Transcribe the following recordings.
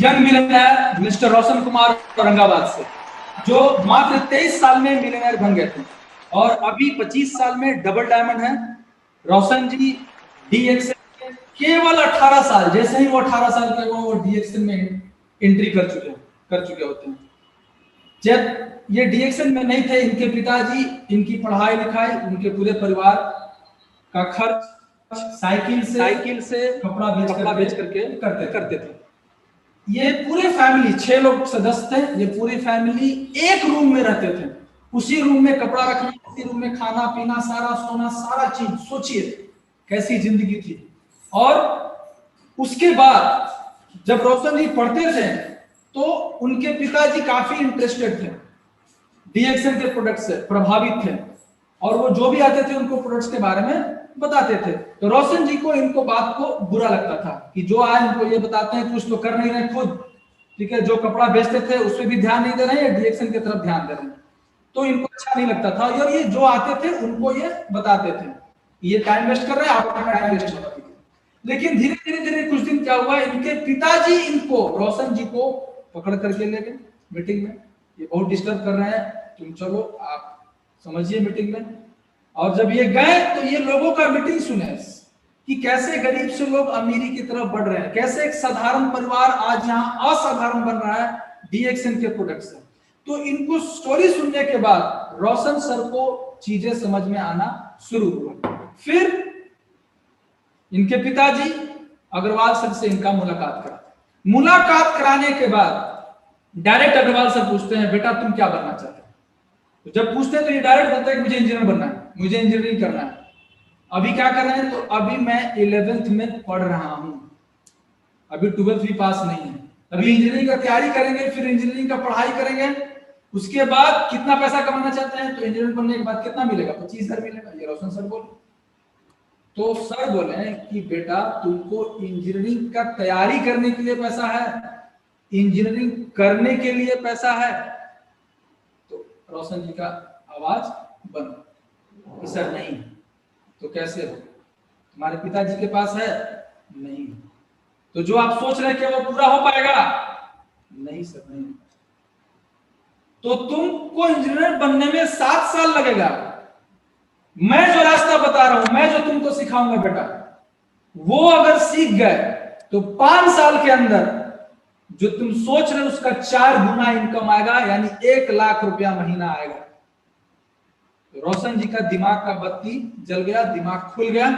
Young millionaire mister Roshan Kumar Aurangabad से, जो मात्र 23 साल में मिलियनेयर बन गए थे और अभी 25 साल में डबल डायमंड है। रोशन जी डीएक्सएल केवल 18 साल, जैसे ही वो 18 साल के वो डीएक्सएल में एंट्री कर चुके होते हैं। जब ये डीएक्सएल में नहीं थे, इनके पिताजी इनकी पढ़ाई लिखाई, उनके पूरे परिवार का खर्च साइकिल से कपड़ा बेच करके करते थे। ये पूरे फैमिली 6 लोग सदस्य थे। ये पूरी फैमिली एक रूम में रहते थे, उसी रूम में कपड़ा रखना, उसी रूम में खाना पीना, सारा सोना, सारा चीज। सोचिए कैसी जिंदगी थी। और उसके बाद जब रोशन जी पढ़ते थे तो उनके पिताजी काफी इंटरेस्टेड थे, डीएक्सएल के प्रोडक्ट से प्रभावित थे और वो जो भी आते थे उनको प्रोडक्ट्स के बारे में बताते थे। तो रोशन जी को इनको बात को बुरा लगता था कि जो आए इनको ये बताते हैं, कुछ तो कर नहीं रहे खुद, ठीक है। जो कपड़ा बेचते थे उस पर भी ध्यान नहीं दे रहे हैं, डीएक्सएल की तरफ ध्यान दे रहे हैं, तो इनको अच्छा नहीं लगता था। और ये जो आते थे उनको ये बताते थे ये टाइम वेस्ट कर रहे हैं, आपका टाइम वेस्ट हो रहा है। लेकिन धीरे धीरे कुछ दिन क्या हुआ, इनके पिताजी इनको, रोशन जी को पकड़ करके ले गए मीटिंग में। ये बहुत डिस्टर्ब कर रहे हैं, तुम चलो आप समझिए मीटिंग में। और जब ये गए तो ये लोगों का मीटिंग सुने कि कैसे गरीब से लोग अमीरी की तरफ बढ़ रहे हैं, कैसे एक साधारण परिवार आज यहाँ असाधारण बन रहा है डीएक्सएल के प्रोडक्ट से। तो इनको स्टोरी सुनने के बाद रोशन सर को चीजें समझ में आना शुरू हुआ। फिर इनके पिताजी अग्रवाल सर से इनका मुलाकात कराते। मुलाकात कराने के बाद डायरेक्ट अग्रवाल सर पूछते हैं, बेटा तुम क्या बनना चाहते हो? तो जब पूछते हैं तो ये डायरेक्ट बोलता है कि मुझे इंजीनियर बनना है, मुझे इंजीनियरिंग करना है। अभी क्या कर रहे हैं? तो अभी मैं 11th में पढ़ रहा हूं, अभी 12th भी पास नहीं है। अभी इंजीनियरिंग का तैयारी करेंगे, फिर इंजीनियरिंग का पढ़ाई करेंगे। उसके बाद कितना पैसा कमाना चाहते हैं? तो इंजीनियर बनने के बाद कितना मिलेगा? 25,000 मिलेगा। ये रोशन सर बोले। तो सर बोले कि बेटा तुमको इंजीनियरिंग का तैयारी करने के लिए पैसा है, इंजीनियरिंग करने के लिए पैसा है? तो रोशन जी का आवाज बंद कि सर नहीं। तो कैसे हो? तुम्हारे पिताजी के पास है? नहीं। तो जो आप सोच रहे हैं कि वो पूरा हो पाएगा? नहीं सर, नहीं। तो तुमको इंजीनियर बनने में 7 साल लगेगा। मैं जो रास्ता बता रहा हूं, मैं जो तुमको सिखाऊंगा बेटा, वो अगर सीख गए तो 5 साल के अंदर जो तुम सोच रहे हो उसका 4 गुना इनकम आएगा, यानी 1 लाख रुपया महीना आएगा। तो रोशन जी का दिमाग का बत्ती जल गया, दिमाग खुल गया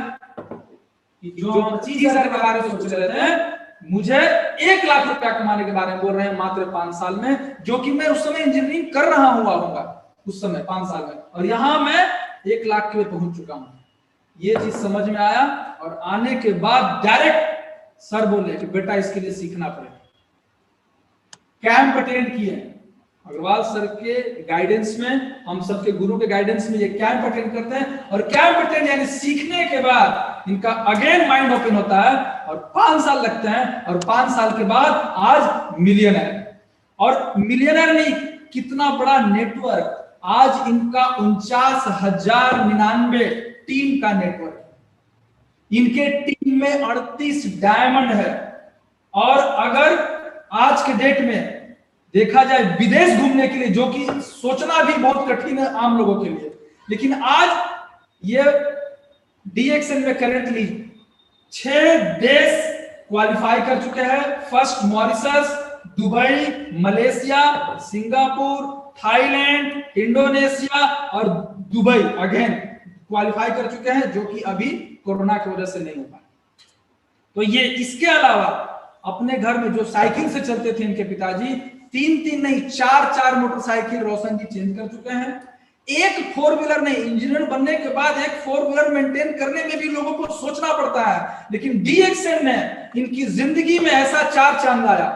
कि जो 25,000 के बारे में सोच रहे थे, मुझे 1 लाख रुपया कमाने के बारे में बोल रहे हैं मात्र 5 साल में, जो कि मैं उस समय इंजीनियरिंग कर रहा हूँ उस समय 5 साल में, और यहां मैं 1 लाख के पहुंच चुका हूं। ये चीज समझ में आया और आने के बाद डायरेक्ट सर बोले कि बेटा इसके लिए सीखना पड़ेगा। कैंप अटेंड किए अग्रवाल सर के गाइडेंस में, हम सबके गुरु के गाइडेंस में ये कैंप अटेंड करते हैं। और कैंप अटेंड यानी सीखने के बाद इनका अगेन माइंड ओपन होता है और 5 साल लगते हैं, और 5 साल के बाद आज मिलियनर। और मिलियनर नहीं, कितना बड़ा नेटवर्क, आज इनका 49,099 टीम का नेटवर्क है। इनके टीम में 38 डायमंड है। और अगर आज के डेट में देखा जाए विदेश घूमने के लिए, जो कि सोचना भी बहुत कठिन है आम लोगों के लिए, लेकिन आज ये डीएक्सएल में करेंटली 6 देश क्वालिफाई कर चुके हैं। First Mauritius, Dubai, Malaysia, Singapore, Thailand, Indonesia और दुबई अगेन क्वालिफाई कर चुके हैं, जो कि अभी कोरोना की वजह से नहीं हो पाया। तो ये इसके अलावा अपने घर में जो साइकिल से चलते थे इनके पिताजी, 3 नहीं 4 मोटरसाइकिल रोशन जी चेंज कर चुके हैं। एक 4 व्हीलर नहीं, इंजीनियर बनने के बाद एक 4 व्हीलर मेंटेन करने में भी लोगों को सोचना पड़ता है, लेकिन डीएक्सएल ने इनकी जिंदगी में ऐसा 4 चांद आया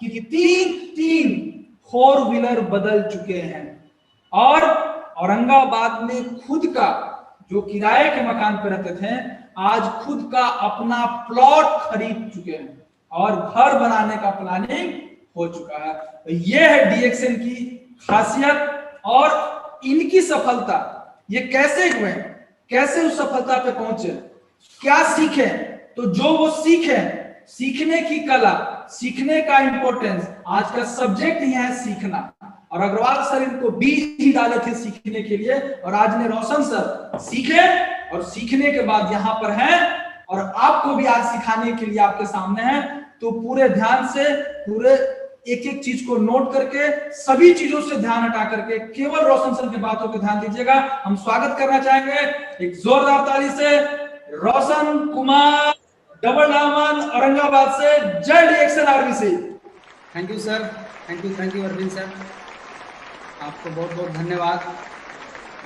कि 3 4 व्हीलर बदल चुके हैं। और औरंगाबाद में खुद का, जो किराए के मकान पर रहते थे, आज खुद का अपना प्लॉट खरीद चुके हैं और घर बनाने का प्लानिंग हो चुका है। तो यह है डीएक्सएल की खासियत और इनकी सफलता। ये कैसे हुए, कैसे उस सफलता पे पहुंचे, क्या सीखे? तो जो वो सीखे, सीखने की कला, सीखने का इंपॉर्टेंस, आज का सब्जेक्ट ही है सीखना। और अग्रवाल सर इनको बीज ही डाले थे सीखने के लिए, और आज ने रोशन सर सीखे और सीखने के बाद यहाँ पर हैं और आपको भी आज सिखाने के लिए आपके सामने हैं। तो पूरे ध्यान से, पूरे एक एक चीज को नोट करके, सभी चीजों से ध्यान हटा करके केवल रोशन सर की बातों पे ध्यान दीजिएगा। हम स्वागत करना चाहेंगे एक जोरदार ताली से रोशन कुमार, डबल डायमंड औरंगाबाद से, जय DXL RBC. Thank you sir, thank you Arvind sir, आपको बहुत बहुत धन्यवाद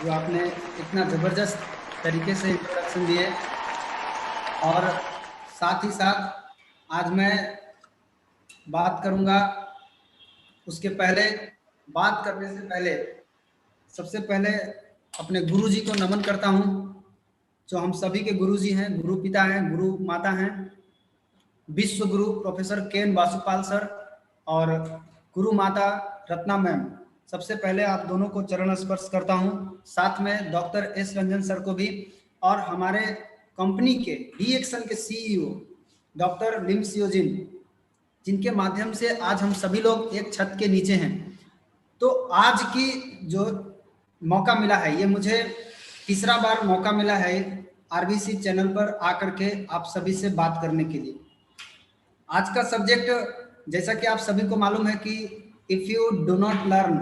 जो आपने इतना ज़बरदस्त तरीके से इंट्रोडक्शन दिए। और साथ ही साथ आज मैं बात करूंगा, उसके पहले, बात करने से पहले सबसे पहले अपने गुरुजी को नमन करता हूं, जो हम सभी के गुरुजी हैं, गुरु पिता हैं, गुरु माता हैं, विश्व गुरु प्रोफेसर के.एन. वासुपाल सर और गुरु माता रत्ना मैम। सबसे पहले आप दोनों को चरण स्पर्श करता हूं, साथ में डॉक्टर एस रंजन सर को भी, और हमारे कंपनी के डीएक्सएल के सीईओ डॉक्टर लिम सियोजिन, जिनके माध्यम से आज हम सभी लोग एक छत के नीचे हैं। तो आज की जो मौका मिला है, ये मुझे तीसरा बार मौका मिला है आरबीसी चैनल पर आकर के आप सभी से बात करने के लिए। आज का सब्जेक्ट, जैसा कि आप सभी को मालूम है कि if you do not learn,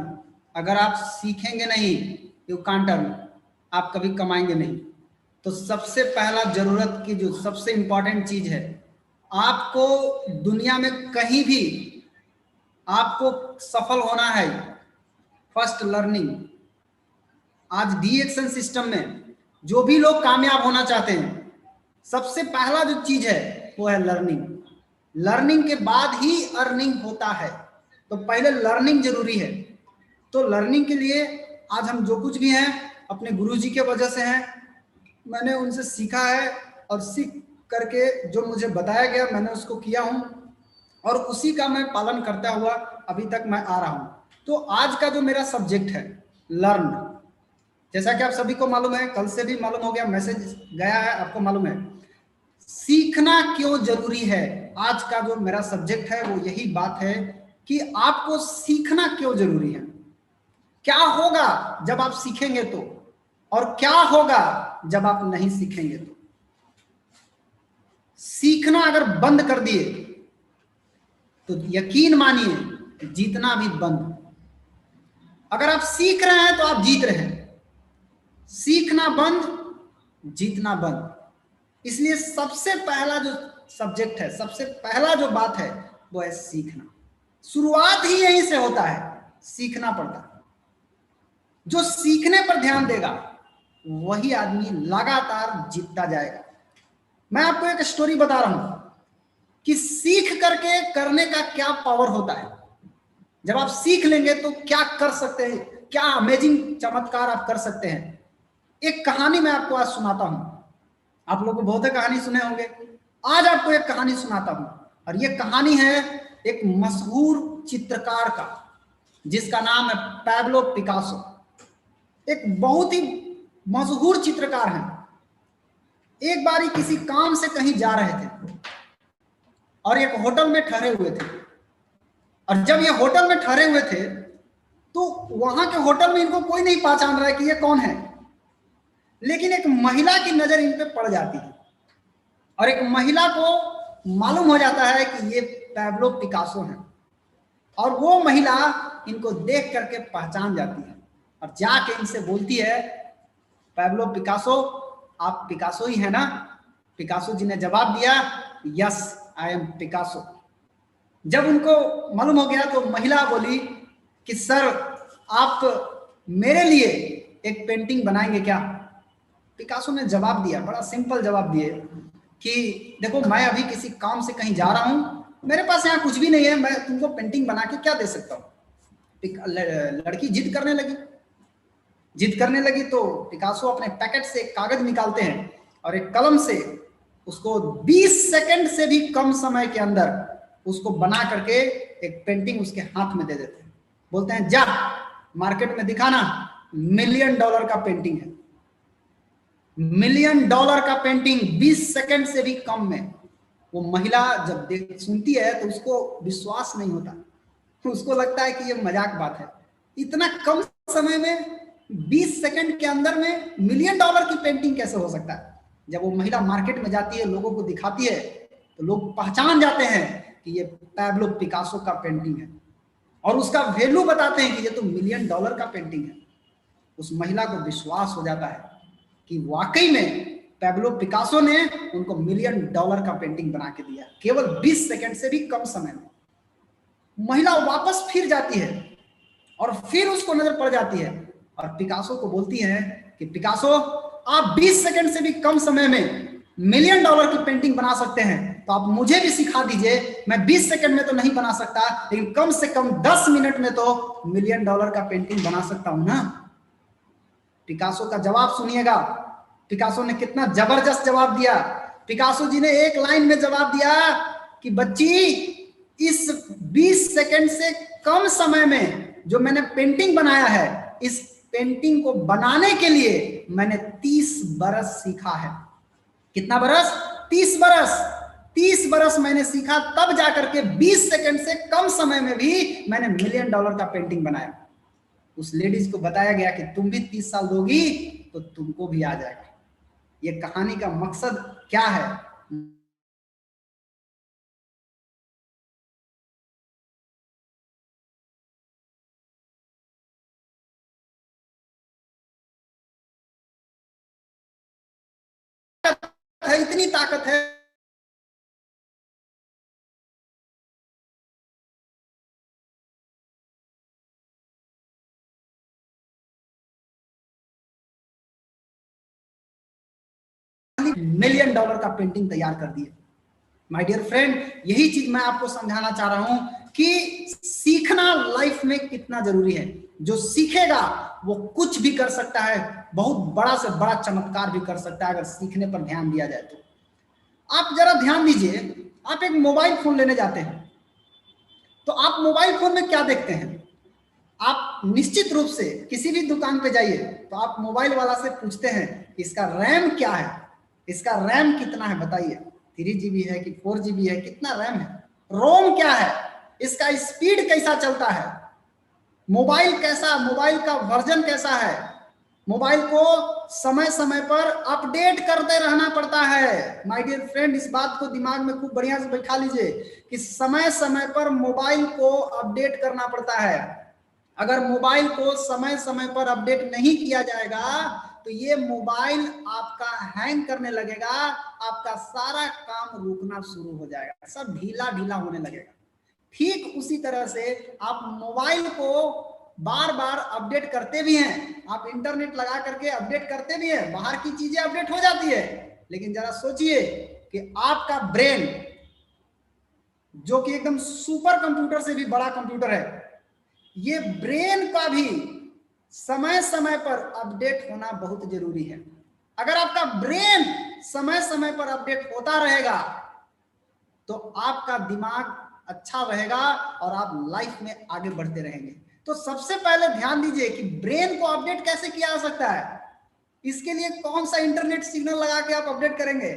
अगर आप सीखेंगे नहीं, यू कांट अर्न, आप कभी कमाएंगे नहीं। तो सबसे पहला जरूरत की जो सबसे इंपॉर्टेंट चीज है, आपको दुनिया में कहीं भी आपको सफल होना है, फर्स्ट लर्निंग। आज डीएक्सएल सिस्टम में जो भी लोग कामयाब होना चाहते हैं, सबसे पहला जो चीज है वो है लर्निंग। लर्निंग के बाद ही अर्निंग होता है, तो पहले लर्निंग जरूरी है। तो लर्निंग के लिए आज हम जो कुछ भी हैं अपने गुरुजी के वजह से हैं, मैंने उनसे सीखा है और सीख करके जो मुझे बताया गया मैंने उसको किया हूं, और उसी का मैं पालन करता हुआ अभी तक मैं आ रहा हूं। तो आज का जो मेरा सब्जेक्ट है लर्न, जैसा कि आप सभी को मालूम है, कल से भी मालूम हो गया, मैसेज गया है, आपको मालूम है सीखना क्यों जरूरी है। आज का जो मेरा सब्जेक्ट है वो यही बात है कि आपको सीखना क्यों जरूरी है, क्या होगा जब आप सीखेंगे तो, और क्या होगा जब आप नहीं सीखेंगे तो। सीखना अगर बंद कर दिए तो यकीन मानिए जीतना भी बंद। अगर आप सीख रहे हैं तो आप जीत रहे हैं, सीखना बंद, जीतना बंद। इसलिए सबसे पहला जो सब्जेक्ट है, सबसे पहला जो बात है वो है सीखना। शुरुआत ही यहीं से होता है, सीखना पड़ता है। जो सीखने पर ध्यान देगा वही आदमी लगातार जीतता जाएगा। मैं आपको एक स्टोरी बता रहा हूं कि सीख करके करने का क्या पावर होता है। जब आप सीख लेंगे तो क्या कर सकते हैं, क्या अमेजिंग चमत्कार आप कर सकते हैं। एक कहानी मैं आपको आज सुनाता हूं। आप लोग बहुत कहानी सुने होंगे, आज आपको एक कहानी सुनाता हूं, और ये कहानी है एक मशहूर चित्रकार का, जिसका नाम है पैब्लो पिकासो। एक बहुत ही मशहूर चित्रकार हैं। एक बारी किसी काम से कहीं जा रहे थे और एक होटल में ठहरे हुए थे, और जब ये होटल में ठहरे हुए थे तो वहां के होटल में इनको कोई नहीं पहचान रहा है कि ये कौन है, लेकिन एक महिला की नजर इन पे पड़ जाती है, और एक महिला को मालूम हो जाता है कि ये पैब्लो पिकासो हैं, और वो महिला इनको देख करके पहचान जाती है और जाके इनसे बोलती है, पैब्लो पिकासो, आप पिकासो ही है ना। पिकासो जी ने जवाब दिया, यस आई एम पिकासो। जब उनको मालूम हो गया तो महिला बोली कि सर आप मेरे लिए एक पेंटिंग बनाएंगे क्या। पिकासो ने जवाब दिया, बड़ा सिंपल जवाब दिए कि देखो मैं अभी किसी काम से कहीं जा रहा हूं, मेरे पास यहाँ कुछ भी नहीं है, मैं तुमको पेंटिंग बना के क्या दे सकता हूँ। लड़की जिद करने लगी तो पिकासो अपने पैकेट से एक कागज निकालते हैं और एक कलम से उसको 20 सेकंड से भी कम समय के अंदर उसको बना करके एक पेंटिंग उसके हाथ में दे देते हैं। बोलते हैं जा मार्केट में दिखाना, $1 मिलियन का पेंटिंग है। $1 मिलियन का पेंटिंग 20 सेकंड से भी कम में वो महिला जब सुनती है तो उसको विश्वास नहीं होता, तो उसको लगता है कि ये मजाक बात है। इतना कम समय में 20 सेकंड के अंदर में $1 मिलियन की पेंटिंग कैसे हो सकता है। जब वो महिला मार्केट में जाती है, लोगों को दिखाती है, तो लोग पहचान जाते हैं कि ये पैब्लो पिकासो का पेंटिंग है और उसका वैल्यू बताते हैं कि ये तो $1 मिलियन का पेंटिंग है। उस महिला को विश्वास हो जाता है कि वाकई में पैब्लो पिकासो ने उनको $1 मिलियन का पेंटिंग बना के दिया, केवल 20 सेकंड से भी कम समय में। महिला वापस फिर जाती है और फिर उसको नजर पड़ जाती है और पिकासो को बोलती है कि पिकासो, आप 20 सेकंड से भी कम समय में $1 मिलियन की पेंटिंग बना सकते हैं, तो आप मुझे भी सिखा दीजिए। मैं 20 सेकंड में तो नहीं बना सकता, लेकिन कम से कम 10 मिनट में तो $1 मिलियन का पेंटिंग बना सकता हूं ना। पिकासो का जवाब सुनिएगा, पिकासो ने कितना जबरदस्त जवाब दिया। पिकासो जी ने एक लाइन में जवाब दिया कि बच्ची, इस 20 सेकंड से कम समय में जो मैंने पेंटिंग बनाया है, इस पेंटिंग को बनाने के लिए मैंने 30 बरस सीखा है। कितना बरस? 30 बरस। 30 बरस मैंने सीखा, तब जाकर के 20 सेकंड से कम समय में भी मैंने $1 मिलियन का पेंटिंग बनाया। उस लेडीज को बताया गया कि तुम भी 30 साल दोगी तो तुमको भी आ जाएगा। ये कहानी का मकसद क्या है? इतनी ताकत है। $1 मिलियन का पेंटिंग तैयार कर दिए। माय डियर फ्रेंड, यही चीज मैं आपको समझाना चाह रहा हूं कि सीखना लाइफ में कितना जरूरी है। जो सीखेगा वो कुछ भी कर सकता है, बहुत बड़ा से बड़ा चमत्कार भी कर सकता है, अगर सीखने पर ध्यान दिया जाए तो। आप जरा ध्यान दीजिए, आप एक मोबाइल फोन लेने जाते हैं, तो आप मोबाइल फोन में क्या देखते हैं? आप निश्चित रूप से किसी भी दुकान पे जाइए तो आप मोबाइल वाला से पूछते हैं इसका रैम क्या है, इसका रैम कितना है बताइए, 3GB है कि 4GB है, कितना रैम है, रोम क्या है, इसका स्पीड कैसा चलता है, मोबाइल कैसा, मोबाइल का वर्जन कैसा है। मोबाइल को समय समय पर अपडेट करते रहना पड़ता है। माय डियर फ्रेंड, इस बात को दिमाग में खूब बढ़िया से बैठा लीजिए कि समय समय पर मोबाइल को अपडेट करना पड़ता है। अगर मोबाइल को समय समय पर अपडेट नहीं किया जाएगा तो ये मोबाइल आपका हैंग करने लगेगा, आपका सारा काम रुकना शुरू हो जाएगा, सब ढीला ढीला होने लगेगा। ठीक उसी तरह से आप मोबाइल को बार बार अपडेट करते भी हैं, आप इंटरनेट लगा करके अपडेट करते भी हैं, बाहर की चीजें अपडेट हो जाती है, लेकिन जरा सोचिए कि आपका ब्रेन, जो कि एकदम सुपर कंप्यूटर से भी बड़ा कंप्यूटर है, ये ब्रेन का भी समय समय पर अपडेट होना बहुत जरूरी है। अगर आपका ब्रेन समय समय पर अपडेट होता रहेगा तो आपका दिमाग अच्छा रहेगा और आप लाइफ में आगे बढ़ते रहेंगे। तो सबसे पहले ध्यान दीजिए कि ब्रेन को अपडेट कैसे किया जा सकता है। इसके लिए कौन सा इंटरनेट सिग्नल लगा के आप अपडेट करेंगे?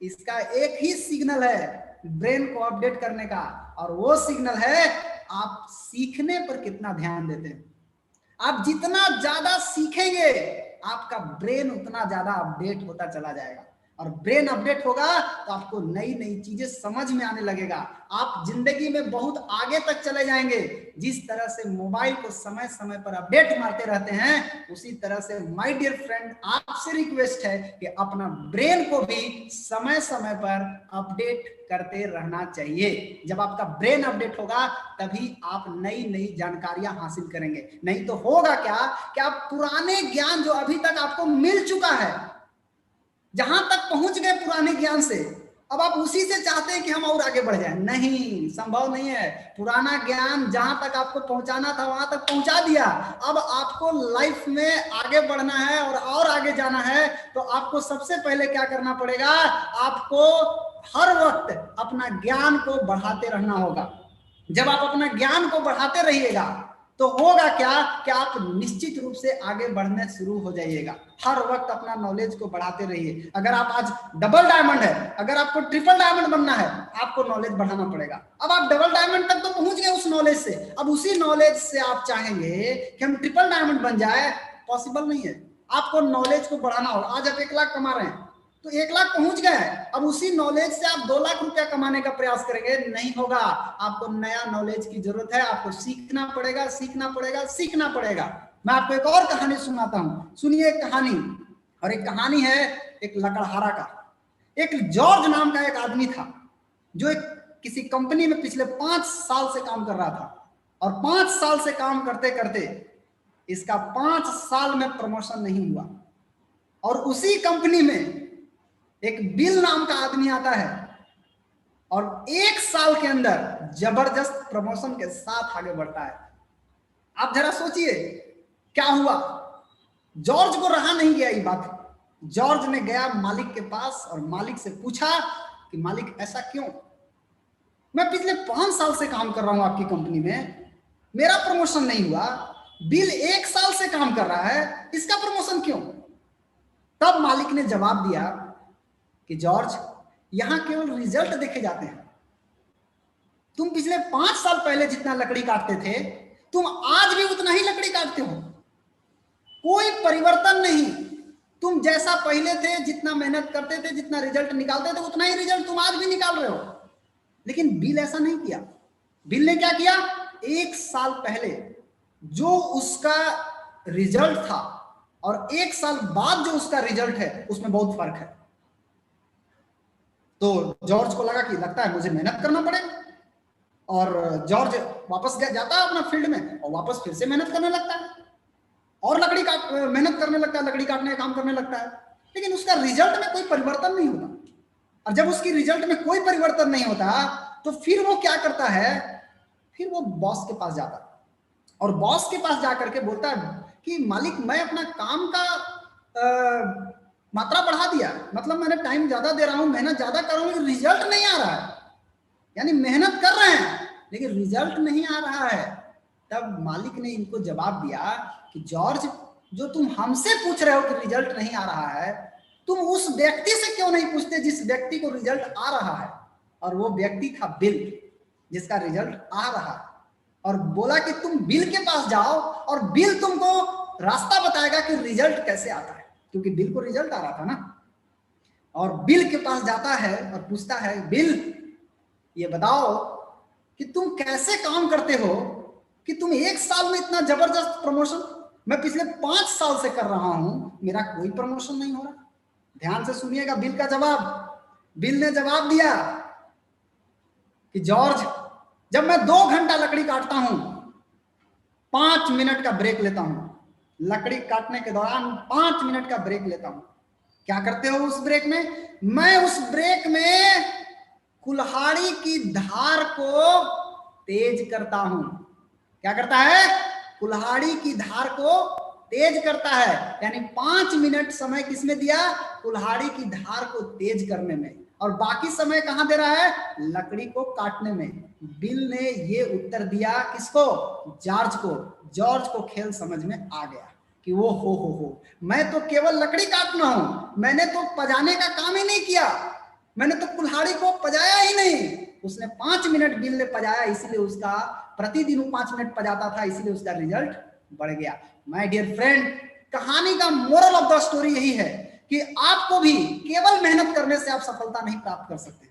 इसका एक ही सिग्नल है ब्रेन को अपडेट करने का, और वो सिग्नल है आप सीखने पर कितना ध्यान देते हैं। आप जितना ज्यादा सीखेंगे आपका ब्रेन उतना ज्यादा अपडेट होता चला जाएगा, और ब्रेन अपडेट होगा तो आपको नई नई चीजें समझ में आने लगेगा, आप जिंदगी में बहुत आगे तक चले जाएंगे। जिस तरह से मोबाइल को समय समय पर अपडेट मारते रहते हैं, उसी तरह से माय डियर फ्रेंड आपसे रिक्वेस्ट है कि अपना ब्रेन को भी समय समय पर अपडेट करते रहना चाहिए। जब आपका ब्रेन अपडेट होगा तभी आप नई नई जानकारियां हासिल करेंगे। नहीं तो होगा क्या कि आप पुराने ज्ञान जो अभी तक आपको मिल चुका है, जहां तक पहुंच गए पुराने ज्ञान से, अब आप उसी से चाहते हैं कि हम और आगे बढ़ जाएं। नहीं, संभव नहीं है। पुराना ज्ञान जहां तक आपको पहुंचाना था वहां तक पहुंचा दिया। अब आपको लाइफ में आगे बढ़ना है और आगे जाना है, तो आपको सबसे पहले क्या करना पड़ेगा? आपको हर वक्त अपना ज्ञान को बढ़ाते रहना होगा। जब आप अपना ज्ञान को बढ़ाते रहिएगा तो होगा क्या कि आप निश्चित रूप से आगे बढ़ने शुरू हो जाइएगा। हर वक्त अपना नॉलेज को बढ़ाते रहिए। अगर आप आज डबल डायमंड है, अगर आपको ट्रिपल डायमंड बनना है, आपको नॉलेज बढ़ाना पड़ेगा। अब आप डबल डायमंड तक तो पहुंच गए उस नॉलेज से, अब उसी नॉलेज से आप चाहेंगे कि हम ट्रिपल डायमंड बन जाए, पॉसिबल नहीं है। आपको नॉलेज को बढ़ाना होगा। आज आप 1 लाख कमा रहे हैं तो 1 लाख पहुंच गए, अब उसी नॉलेज से आप 2 लाख रुपया कमाने का प्रयास करेंगे, नहीं होगा। आपको नया नॉलेज की जरूरत है, आपको सीखना पड़ेगा, सीखना पड़ेगा, सीखना पड़ेगा। मैं आपको एक और कहानी सुनाता हूं, सुनिए एक कहानी। और एक कहानी है एक लकड़हारा का। एक जॉर्ज नाम का एक आदमी था जो एक किसी कंपनी में पिछले 5 साल से काम कर रहा था, और 5 साल से काम करते करते इसका 5 साल में प्रमोशन नहीं हुआ। और उसी कंपनी में एक बिल नाम का आदमी आता है और 1 साल के अंदर जबरदस्त प्रमोशन के साथ आगे बढ़ता है। आप जरा सोचिए क्या हुआ। जॉर्ज को रहा नहीं गया ये बात। जॉर्ज ने गया मालिक के पास और मालिक से पूछा कि मालिक ऐसा क्यों, मैं पिछले 5 साल से काम कर रहा हूं आपकी कंपनी में, मेरा प्रमोशन नहीं हुआ, बिल 1 साल से काम कर रहा है, इसका प्रमोशन क्यों। तब मालिक ने जवाब दिया कि जॉर्ज, यहां केवल रिजल्ट देखे जाते हैं। तुम पिछले 5 साल पहले जितना लकड़ी काटते थे, तुम आज भी उतना ही लकड़ी काटते हो, कोई परिवर्तन नहीं। तुम जैसा पहले थे, जितना मेहनत करते थे, जितना रिजल्ट निकालते थे, उतना ही रिजल्ट तुम आज भी निकाल रहे हो। लेकिन बिल ऐसा नहीं किया। बिल ने क्या किया, 1 साल पहले जो उसका रिजल्ट था और 1 साल बाद जो उसका रिजल्ट है, उसमें बहुत फर्क है। तो जॉर्ज को लगा कि लगता है मुझे मेहनत करना पड़ेगा, और जॉर्ज वापस जाता है अपना फील्ड में और वापस फिर से मेहनत करने लगता है और मेहनत करने लगता है, लकड़ी काटने का काम करने लगता है। लेकिन उसका रिजल्ट में कोई परिवर्तन नहीं होता। और जब उसकी रिजल्ट में कोई परिवर्तन नहीं होता तो फिर वो क्या करता है, फिर वो बॉस के पास जाता है और बॉस के पास जाकर के बोलता है कि मालिक, मैं अपना काम का मात्रा बढ़ा दिया, मतलब मैंने टाइम ज्यादा दे रहा हूं, मेहनत ज्यादा कर रहा हूं, रिजल्ट नहीं आ रहा है। यानी मेहनत कर रहे हैं लेकिन रिजल्ट नहीं आ रहा है। तब मालिक ने इनको जवाब दिया कि जॉर्ज, जो तुम हमसे पूछ रहे हो कि रिजल्ट नहीं आ रहा है, तुम उस व्यक्ति से क्यों नहीं पूछते जिस व्यक्ति को रिजल्ट आ रहा है। और वो व्यक्ति था बिल, जिसका रिजल्ट आ रहा है। और बोला कि तुम बिल के पास जाओ और बिल तुमको रास्ता बताएगा कि रिजल्ट कैसे आता है, क्योंकि बिल को रिजल्ट आ रहा था ना। और बिल के पास जाता है और पूछता है, बिल ये बताओ कि तुम कैसे काम करते हो कि तुम 1 साल में इतना जबरदस्त प्रमोशन, मैं पिछले 5 साल से कर रहा हूं, मेरा कोई प्रमोशन नहीं हो रहा। ध्यान से सुनिएगा बिल का जवाब। बिल ने जवाब दिया कि जॉर्ज, जब मैं 2 घंटा लकड़ी काटता हूं, 5 मिनट का ब्रेक लेता हूं। लकड़ी काटने के दौरान 5 मिनट का ब्रेक लेता हूं। क्या करते हो उस ब्रेक में? मैं उस ब्रेक में कुल्हाड़ी की धार को तेज करता हूं। क्या करता है? कुल्हाड़ी की धार को तेज करता है। यानी 5 मिनट समय किसमें दिया? कुल्हाड़ी की धार को तेज करने में। और बाकी समय कहां दे रहा है? लकड़ी को काटने में। बिल ने ये उत्तर दिया किसको? जॉर्ज को। जॉर्ज को खेल समझ में आ गया कि वो हो, मैं तो केवल लकड़ी काटना हूं, मैंने तो पजाने का काम ही नहीं किया, मैंने तो कुल्हाड़ी को पजाया ही नहीं। उसने 5 मिनट बिल ने पजाया, इसीलिए उसका प्रतिदिन 5 मिनट पजाता था, इसीलिए उसका रिजल्ट बढ़ गया। माय डियर फ्रेंड, कहानी का मोरल ऑफ द स्टोरी यही है कि आपको भी केवल मेहनत करने से आप सफलता नहीं प्राप्त कर सकते।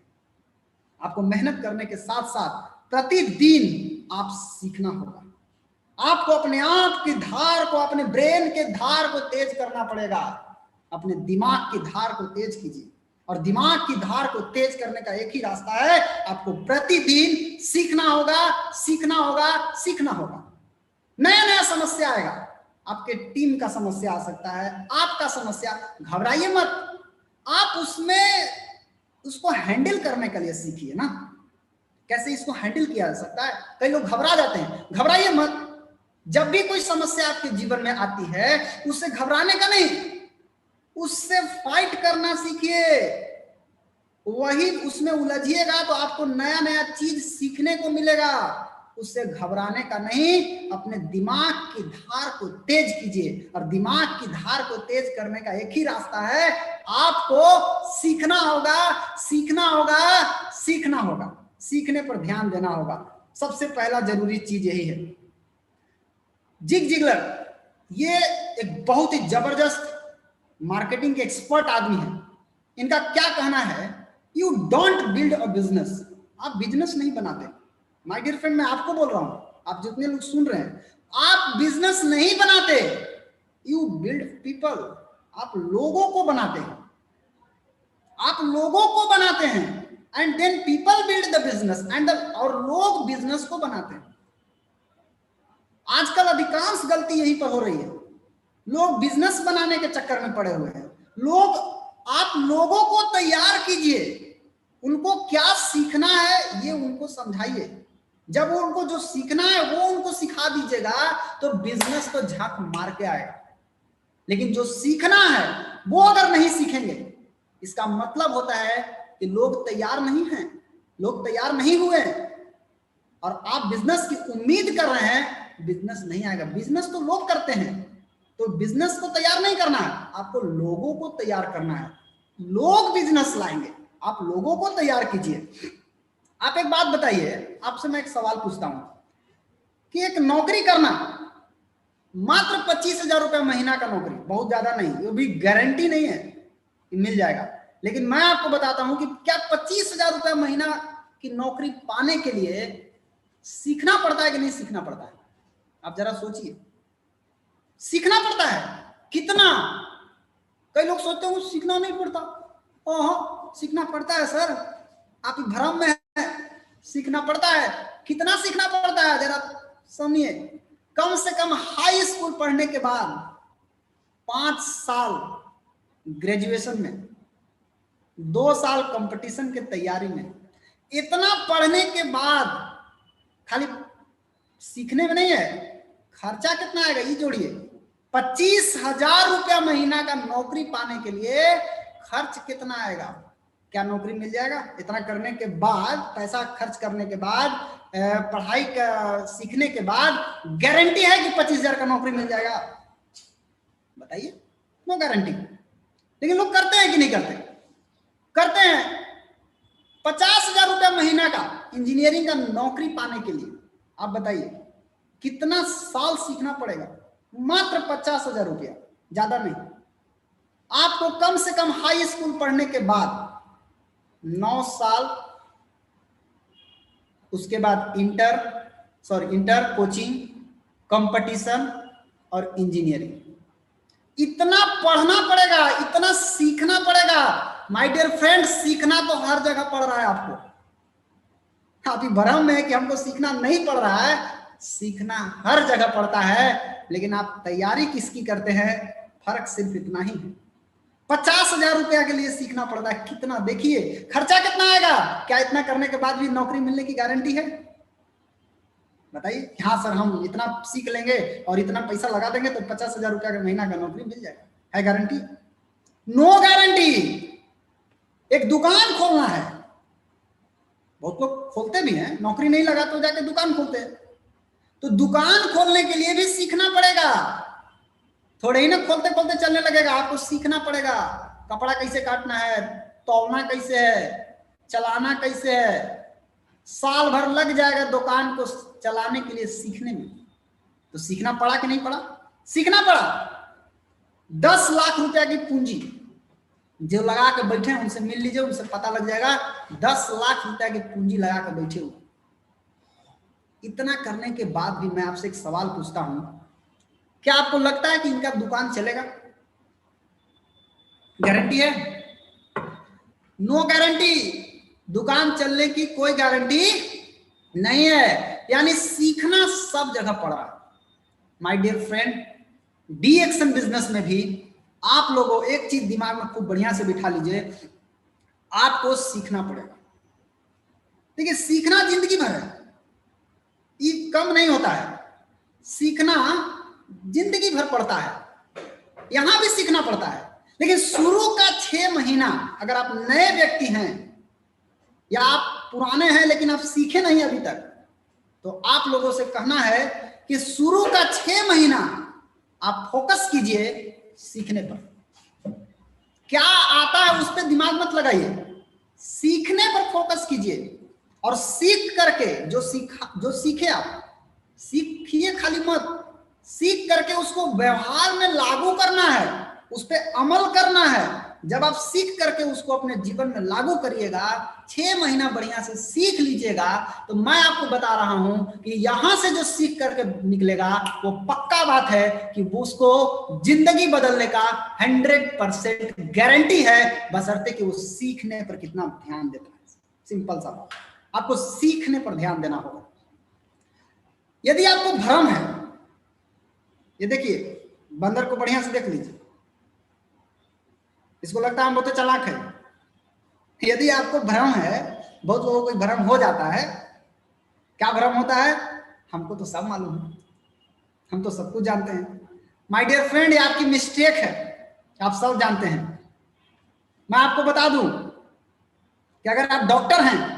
आपको मेहनत करने के साथ साथ प्रतिदिन आप सीखना होगा। आपको अपने आप की धार को, अपने ब्रेन के धार को तेज करना पड़ेगा। अपने दिमाग की धार को तेज कीजिए, और दिमाग की धार को तेज करने का एक ही रास्ता है, आपको प्रतिदिन सीखना होगा, सीखना होगा, सीखना होगा। नया नया समस्या आएगा, आपके टीम का समस्या आ सकता है, आपका समस्या, घबराइए मत। आप उसको हैंडल करने के लिए सीखिए ना, कैसे इसको हैंडल किया जा सकता है। कई लोग घबरा जाते हैं, घबराइए मत। जब भी कोई समस्या आपके जीवन में आती है, उससे घबराने का नहीं, उससे फाइट करना सीखिए। वही उसमें उलझिएगा तो आपको नया नया चीज सीखने को मिलेगा। उससे घबराने का नहीं, अपने दिमाग की धार को तेज कीजिए। और दिमाग की धार को तेज करने का एक ही रास्ता है, आपको सीखना होगा, सीखना होगा, सीखना होगा, सीखने पर ध्यान देना होगा। सबसे पहला जरूरी चीज यही है। जिग जिगलर ये एक बहुत ही जबरदस्त मार्केटिंग के एक्सपर्ट आदमी है। इनका क्या कहना है, you don't build a business, आप बिजनेस नहीं बनाते। माय डियर फ्रेंड, मैं आपको बोल रहा हूं, आप जितने लोग सुन रहे हैं, आप बिजनेस नहीं बनाते, यू बिल्ड पीपल, आप लोगों को बनाते हैं, आप लोगों को बनाते हैं, and then people build the business, and और लोग बिजनेस को बनाते हैं। आजकल अधिकांश गलती यहीं पर हो रही है, लोग बिजनेस बनाने के चक्कर में पड़े हुए हैं। आप लोगों को तैयार कीजिए, उनको क्या सीखना है ये उनको समझाइए। जब वो उनको जो सीखना है वो उनको सिखा दीजिएगा तो बिजनेस तो झांक मार के आएगा। लेकिन जो सीखना है वो अगर नहीं सीखेंगे, इसका मतलब होता है कि लोग तैयार नहीं हैं, लोग तैयार नहीं हुए, और आप बिजनेस की उम्मीद कर रहे हैं, बिजनेस नहीं आएगा। बिजनेस तो लोग करते हैं, तो बिजनेस को तैयार नहीं करना है, आपको लोगों को तैयार करना है। लोग बिजनेस लाएंगे, आप लोगों को तैयार कीजिए। आप एक बात बताइए, आपसे मैं एक सवाल पूछता हूं कि एक नौकरी करना, मात्र 25,000 रुपया महीना का नौकरी, बहुत ज्यादा नहीं, वो भी गारंटी नहीं है कि मिल जाएगा, लेकिन मैं आपको बताता हूं कि क्या 25,000 रुपया महीना की नौकरी पाने के लिए सीखना पड़ता है कि नहीं सीखना पड़ता है? आप जरा सोचिए, सीखना पड़ता है कितना? कई लोग सोचते हैं सीखना नहीं पड़ता। ओह, सीखना पड़ता है सर, आप भ्रम में है, सीखना पड़ता है। कितना सीखना पड़ता है जरा सुनिए। कम से कम हाई स्कूल पढ़ने के बाद 5 साल ग्रेजुएशन में, 2 साल कंपटीशन के तैयारी में, इतना पढ़ने के बाद खाली सीखने में नहीं है, खर्चा कितना आएगा ये जोड़िए। 25,000 रुपया महीना का नौकरी पाने के लिए खर्च कितना आएगा? क्या नौकरी मिल जाएगा? इतना करने के बाद, पैसा खर्च करने के बाद, पढ़ाई का सीखने के बाद गारंटी है कि 25,000 का नौकरी मिल जाएगा? बताइए, नो गारंटी। लेकिन लोग करते हैं कि नहीं करते? करते हैं। 50,000 रुपया महीना का इंजीनियरिंग का नौकरी पाने के लिए आप बताइए कितना साल सीखना पड़ेगा? मात्र 50,000 रुपया, ज्यादा नहीं। आपको कम से कम हाई स्कूल पढ़ने के बाद 9 साल, उसके बाद इंटर कोचिंग, कंपटीशन और इंजीनियरिंग, इतना पढ़ना पड़ेगा, इतना सीखना पड़ेगा। माय डियर फ्रेंड, सीखना तो हर जगह पड़ रहा है आपको। आप ही भ्रम में है कि हमको सीखना नहीं पड़ रहा है, सीखना हर जगह पड़ता है, लेकिन आप तैयारी किसकी करते हैं, फर्क सिर्फ इतना ही है। 50,000 रुपया के लिए सीखना पड़ता है, कितना देखिए खर्चा कितना आएगा। क्या इतना करने के बाद भी नौकरी मिलने की गारंटी है? बताइए। हाँ सर, हम इतना सीख लेंगे और इतना पैसा लगा देंगे तो 50,000 रुपया का महीना का नौकरी मिल जाएगा, है गारंटी? No guarantee. एक दुकान खोलना है, बहुत लोग खोलते भी हैं, नौकरी नहीं लगा तो जाके दुकान खोलते हैं। तो दुकान खोलने के लिए भी सीखना पड़ेगा, थोड़े ही ना खोलते खोलते चलने लगेगा, आपको सीखना पड़ेगा। कपड़ा कैसे काटना है, तौलना कैसे है, चलाना कैसे है, साल भर लग जाएगा दुकान को चलाने के लिए सीखने में। तो सीखना पड़ा कि नहीं पड़ा? सीखना पड़ा। 10 लाख रुपया की पूंजी जो लगा के बैठे हैं उनसे मिल लीजिए, उनसे पता लग जाएगा। 10 लाख रुपया की पूंजी लगा के बैठे हो। इतना करने के बाद भी मैं आपसे एक सवाल पूछता हूं, क्या आपको लगता है कि इनका दुकान चलेगा? गारंटी है? No guarantee. दुकान चलने की कोई गारंटी नहीं है। यानी सीखना सब जगह पड़ रहा है। My dear friend, the action business में भी आप लोगों एक चीज दिमाग में खूब बढ़िया से बिठा लीजिए, आपको सीखना पड़ेगा। देखिए, सीखना जिंदगी भर है, ये कम नहीं होता है। सीखना जिंदगी भर पड़ता है, यहां भी सीखना पड़ता है। लेकिन शुरू का 6 महीना अगर आप नए व्यक्ति हैं या आप पुराने हैं लेकिन आप सीखे नहीं अभी तक, तो आप लोगों से कहना है कि शुरू का 6 महीना आप फोकस कीजिए सीखने पर। क्या आता है उस पर दिमाग मत लगाइए, सीखने पर फोकस कीजिए। और सीख करके जो सीखे आप सीखिए, खाली मत, सीख करके उसको व्यवहार में लागू करना है, उस पर अमल करना है। जब आप सीख करके उसको अपने जीवन में लागू करिएगा, 6 महीना बढ़िया से सीख लीजिएगा, तो मैं आपको बता रहा हूं कि यहां से जो सीख करके निकलेगा वो पक्का बात है कि वो उसको जिंदगी बदलने का 100% गारंटी है, बशर्ते कि वो सीखने पर कितना ध्यान देता है। सिंपल सा बात, आपको सीखने पर ध्यान देना होगा। यदि आपको भ्रम है, ये देखिए बंदर को बढ़िया से देख लीजिए, इसको लगता है हम बहुत चालाक है। यदि आपको भ्रम है, बहुत लोगों को भ्रम हो जाता है, क्या भ्रम होता है? हमको तो सब मालूम है, हम तो सब कुछ जानते हैं। माय डियर फ्रेंड, ये आपकी मिस्टेक है, आप सब जानते हैं। मैं आपको बता दूं कि अगर आप डॉक्टर हैं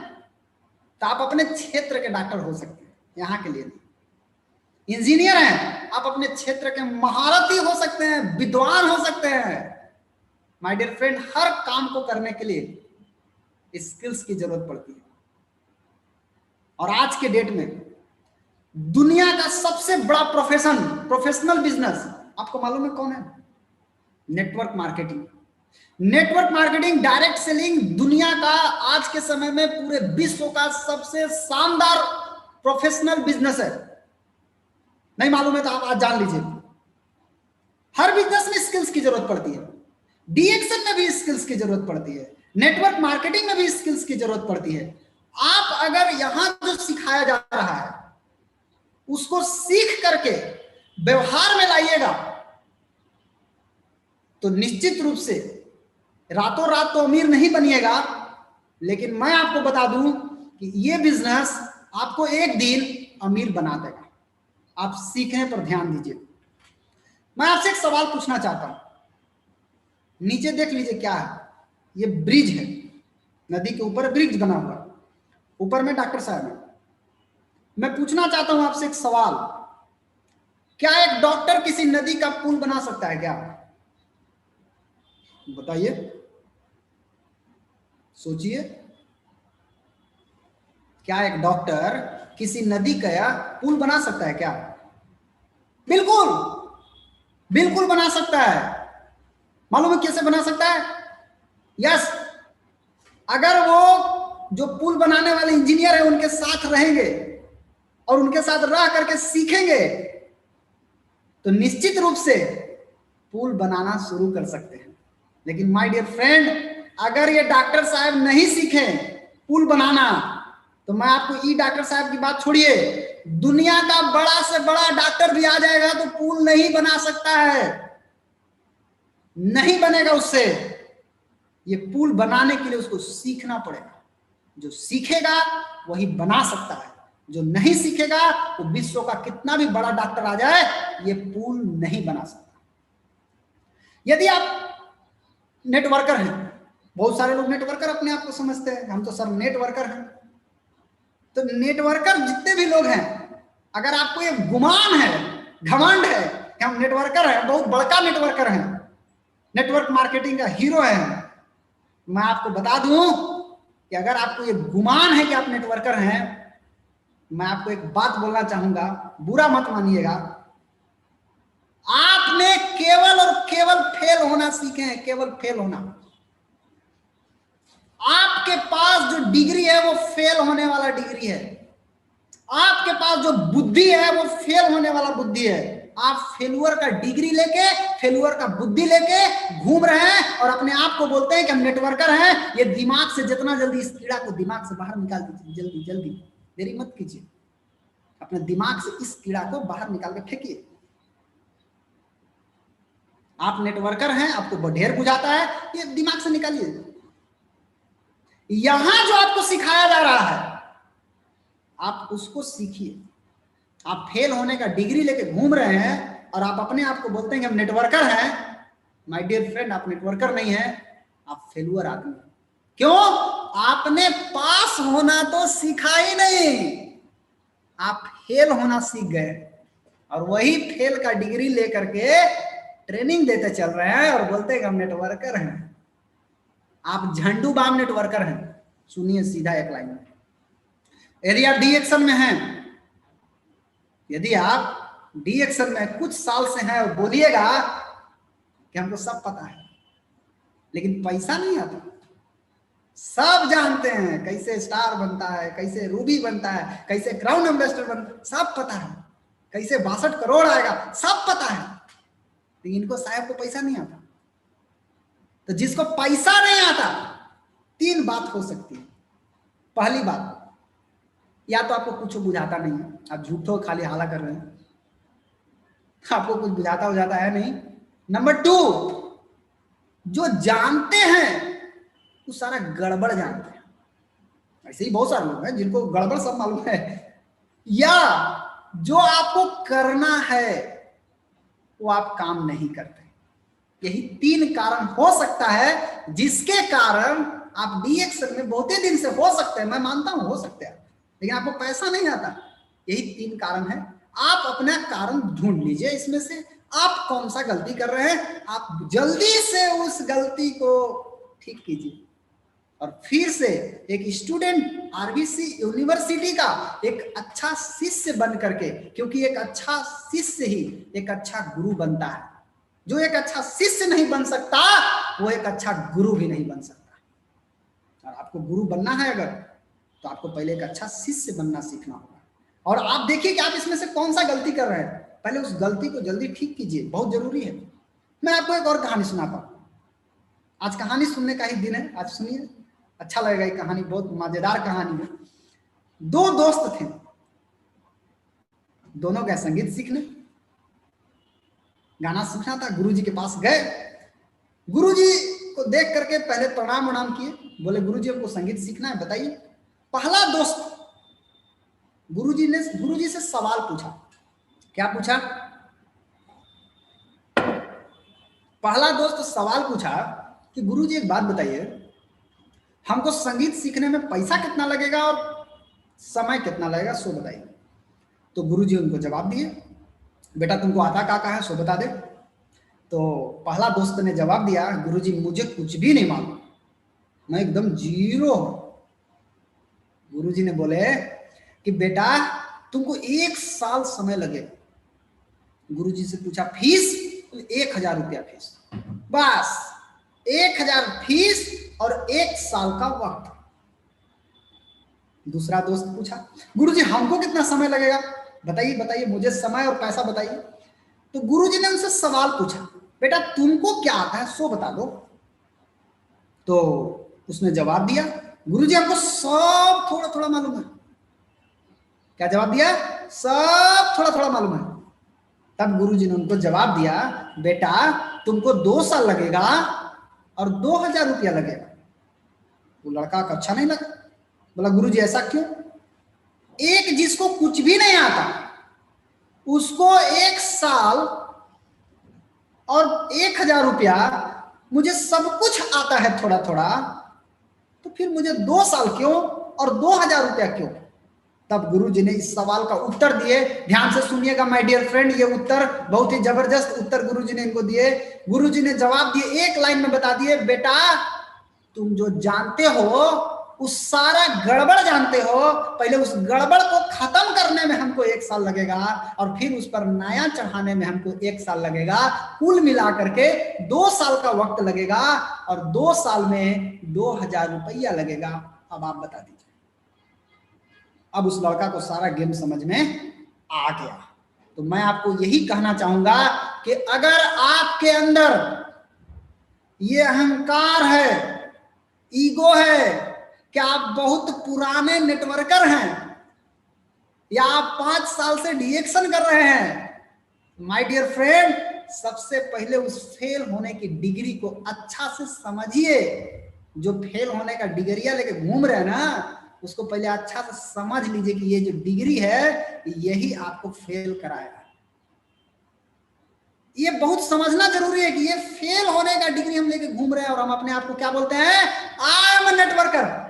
तो आप अपने क्षेत्र के डॉक्टर हो सकते हैं, यहाँ के लिए नहीं। इंजीनियर हैं, आप अपने क्षेत्र के महारथी हो सकते हैं, विद्वान हो सकते हैं। माय डियर फ्रेंड, हर काम को करने के लिए स्किल्स की जरूरत पड़ती है। और आज के डेट में दुनिया का सबसे बड़ा प्रोफेशनल बिजनेस आपको मालूम है कौन है? Network marketing. Network marketing, direct selling दुनिया का आज के समय में पूरे विश्व का सबसे शानदार प्रोफेशनल बिजनेस है। नहीं मालूम है तो आप आज जान लीजिए। हर बिजनेस में स्किल्स की जरूरत पड़ती है, डीएक्सएल में भी स्किल्स की जरूरत पड़ती है, नेटवर्क मार्केटिंग में भी स्किल्स की जरूरत पड़ती है। आप अगर यहां जो सिखाया जा रहा है उसको सीख करके व्यवहार में लाइएगा तो निश्चित रूप से रातों रात तो अमीर नहीं बनिएगा, लेकिन मैं आपको बता दूं कि यह बिजनेस आपको एक दिन अमीर बना देगा। आप सीखने पर ध्यान दीजिए। मैं आपसे एक सवाल पूछना चाहता हूं, नीचे देख लीजिए क्या है, ये ब्रिज है, नदी के ऊपर ब्रिज बना हुआ, ऊपर में डॉक्टर साहब है। मैं पूछना चाहता हूं आपसे एक सवाल, क्या एक डॉक्टर किसी नदी का पुल बना सकता है क्या? बताइए, सोचिए, क्या एक डॉक्टर किसी नदी का पुल बना सकता है क्या? बिल्कुल बिल्कुल बना सकता है। मालूम है कैसे बना सकता है? यस, अगर वो जो पुल बनाने वाले इंजीनियर है उनके साथ रहेंगे और उनके साथ रह करके सीखेंगे तो निश्चित रूप से पुल बनाना शुरू कर सकते हैं। लेकिन माय डियर फ्रेंड, अगर ये डॉक्टर साहब नहीं सीखे पुल बनाना तो मैं आपको ई डॉक्टर साहब की बात छोड़िए, दुनिया का बड़ा से बड़ा डॉक्टर भी आ जाएगा तो पुल नहीं बना सकता है, नहीं बनेगा उससे। ये पुल बनाने के लिए उसको सीखना पड़ेगा। जो सीखेगा वही बना सकता है, जो नहीं सीखेगा वो विश्व का कितना भी बड़ा डॉक्टर आ जाए ये पुल नहीं बना सकता। यदि आप नेटवर्कर हैं, बहुत सारे लोग नेटवर्कर अपने आप को समझते हैं, हम तो सब नेटवर्कर हैं। तो नेटवर्कर जितने भी लोग हैं, अगर आपको ये गुमान है, घमंड है कि हम नेटवर्कर हैं, बहुत बड़का नेटवर्कर हैं, नेटवर्क मार्केटिंग का हीरो है, मैं आपको बता दूं कि अगर आपको ये गुमान है कि आप नेटवर्कर हैं, मैं आपको एक बात बोलना चाहूंगा, बुरा मत मानिएगा, आपने केवल और केवल फेल होना सीखे हैं, केवल फेल होना। आपके पास जो डिग्री है वो फेल होने वाला डिग्री है, आपके पास जो बुद्धि है वो फेल होने वाला बुद्धि है। आप फेलुअर का डिग्री लेके, फेलुअर का बुद्धि लेके घूम रहे हैं और अपने आप को बोलते हैं कि हम नेटवर्कर हैं। ये दिमाग से जितना जल्दी इस कीड़ा को दिमाग से बाहर निकाल दीजिए, जल्दी जल्दी, देरी मत कीजिए, अपने दिमाग से इस कीड़ा को बाहर निकाल के फेंकिए। आप नेटवर्कर हैं, आपको ढेर बुझाता है, ये दिमाग से निकालिए। यहां जो आपको सिखाया जा रहा है आप उसको सीखिए। आप फेल होने का डिग्री लेके घूम रहे हैं और आप अपने आप को बोलते हैं कि हम नेटवर्कर हैं। माय डियर फ्रेंड, आप नेटवर्कर नहीं हैं, आप फेलुअर आदमी हैं। क्यों? आपने पास होना तो सीखा ही नहीं, आप फेल होना सीख गए और वही फेल का डिग्री लेकर के ट्रेनिंग देते चल रहे हैं और बोलते हैं कि हम नेटवर्कर हैं। आप झंडू बाम नेटवर्कर हैं। सुनिए सीधा एक लाइन में, यदि आप डी एक्शन में हैं, यदि आप डी एक्शन में कुछ साल से हैं और बोलिएगा कि हमको सब पता है लेकिन पैसा नहीं आता, सब जानते हैं कैसे स्टार बनता है, कैसे रूबी बनता है, कैसे क्राउन एम्बेसडर बनता है, सब पता है, कैसे 62 करोड़ आएगा, सब पता है, लेकिन इनको साहब को पैसा नहीं आता। तो जिसको पैसा नहीं आता, 3 बात हो सकती है। पहली बात, या तो आपको कुछ बुझाता नहीं है, आप झूठो खाली हाला कर रहे हैं, आपको कुछ बुझाता हो जाता है नहीं। नंबर 2, जो जानते हैं वो सारा गड़बड़ जानते हैं। ऐसे ही बहुत सारे लोग हैं जिनको गड़बड़ सब मालूम है, या जो आपको करना है वो आप काम नहीं करते। यही 3 कारण हो सकता है जिसके कारण आप डी एक्शन में बहुत ही दिन से, हो सकते हैं, मैं मानता हूं हो सकते हैं, लेकिन आपको पैसा नहीं आता। यही 3 कारण है। आप अपना कारण ढूंढ लीजिए इसमें से आप कौन सा गलती कर रहे हैं, आप जल्दी से उस गलती को ठीक कीजिए और फिर से एक स्टूडेंट आरबीसी यूनिवर्सिटी का एक अच्छा शिष्य बन करके, क्योंकि एक अच्छा शिष्य ही एक अच्छा गुरु बनता है। जो एक अच्छा शिष्य नहीं बन सकता वो एक अच्छा गुरु भी नहीं बन सकता। और आपको गुरु बनना है अगर, तो आपको पहले एक अच्छा शिष्य बनना सीखना होगा। और आप देखिए कि आप इसमें से कौन सा गलती कर रहे हैं, पहले उस गलती को जल्दी ठीक कीजिए, बहुत जरूरी है। मैं आपको एक और कहानी सुनाता हूं। आज कहानी सुनने का ही दिन है, आज सुनिए, अच्छा लगेगा। ये कहानी बहुत मजेदार कहानी है। 2 दोस्त थे, दोनों गए संगीत सीखने, गाना सीखना था। गुरुजी के पास गए, गुरुजी को देख करके पहले प्रणाम वणाम किए, बोले गुरुजी हमको संगीत सीखना है, बताइए। पहला दोस्त गुरुजी से सवाल पूछा। क्या पूछा? पहला दोस्त सवाल पूछा कि गुरुजी एक बात बताइए, हमको संगीत सीखने में पैसा कितना लगेगा और समय कितना लगेगा, सो बताइए। तो गुरुजी उनको जवाब दिए, बेटा तुमको आता का है सो बता दे। तो पहला दोस्त ने जवाब दिया, गुरुजी मुझे कुछ भी नहीं मालूम, मैं एकदम जीरो हूं। गुरुजी ने बोले कि बेटा तुमको 1 साल समय लगेगा। गुरुजी से पूछा फीस, 1000 रुपया फीस, बस 1000 फीस और 1 साल का वक्त। दूसरा दोस्त पूछा, गुरुजी हमको कितना समय लगेगा, बताइए बताइए मुझे समय और पैसा बताइए। तो गुरुजी ने उनसे सवाल पूछा, बेटा तुमको क्या आता है सो बता दो। तो उसने जवाब दिया, गुरुजी हमको सब थोड़ा थोड़ा मालूम है। क्या जवाब दिया? सब थोड़ा थोड़ा मालूम है। तब गुरुजी ने उनको जवाब दिया, बेटा तुमको 2 साल लगेगा और 2000 रुपया लगेगा। वो लड़का का अच्छा नहीं लगा, बोला गुरुजी ऐसा क्यों? एक जिसको कुछ भी नहीं आता उसको 1 साल और 1000 रुपया, मुझे सब कुछ आता है थोड़ा थोड़ा, तो फिर मुझे 2 साल क्यों और 2000 रुपया क्यों? तब गुरुजी ने इस सवाल का उत्तर दिए। ध्यान से सुनिएगा माय डियर फ्रेंड, ये उत्तर बहुत ही जबरदस्त उत्तर गुरुजी ने इनको दिए। गुरुजी ने जवाब दिए, एक लाइन में बता दिए, बेटा तुम जो जानते हो उस सारा गड़बड़ जानते हो, पहले उस गड़बड़ को खत्म करने में हमको 1 साल लगेगा और फिर उस पर नया चढ़ाने में हमको 1 साल लगेगा। कुल मिला करके 2 साल का वक्त लगेगा और 2 साल में 2000 रुपया लगेगा। अब आप बता दीजिए। अब उस लड़का को सारा गेम समझ में आ गया। तो मैं आपको यही कहना चाहूंगा कि अगर आपके अंदर ये अहंकार है, ईगो है, क्या आप बहुत पुराने नेटवर्कर हैं या आप 5 साल से डिएक्शन कर रहे हैं, माय डियर फ्रेंड, सबसे पहले उस फेल होने की डिग्री को अच्छा से समझिए। जो फेल होने का डिग्रिया लेके घूम रहे हैं ना, उसको पहले अच्छा से समझ लीजिए कि ये जो डिग्री है यही आपको फेल कराया। ये बहुत समझना जरूरी है कि ये फेल होने का डिग्री हम लेके घूम रहे हैं और हम अपने आप को क्या बोलते हैं? I am networker.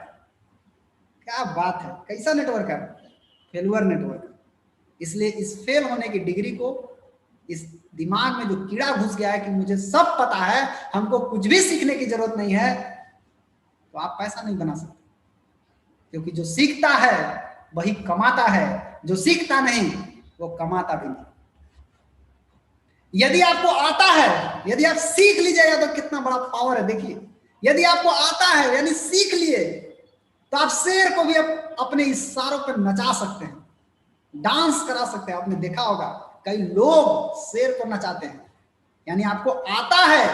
क्या बात है, कैसा नेटवर्कर? Failure networker. इसलिए इस फेल होने की डिग्री को, इस दिमाग में जो कीड़ा घुस गया है कि मुझे सब पता है, हमको कुछ भी सीखने की जरूरत नहीं है, तो आप पैसा नहीं बना सकते। क्योंकि जो सीखता है वही कमाता है, जो सीखता नहीं वो कमाता भी नहीं। यदि आपको आता है, यदि आप सीख लीजिएगा तो कितना बड़ा पावर है देखिए। यदि आपको आता है यानी सीख लिए, तो आप शेर को भी अपने इशारों पर नचा सकते हैं, डांस करा सकते हैं। आपने देखा होगा कई लोग शेर को नचाते हैं। यानी आपको आता है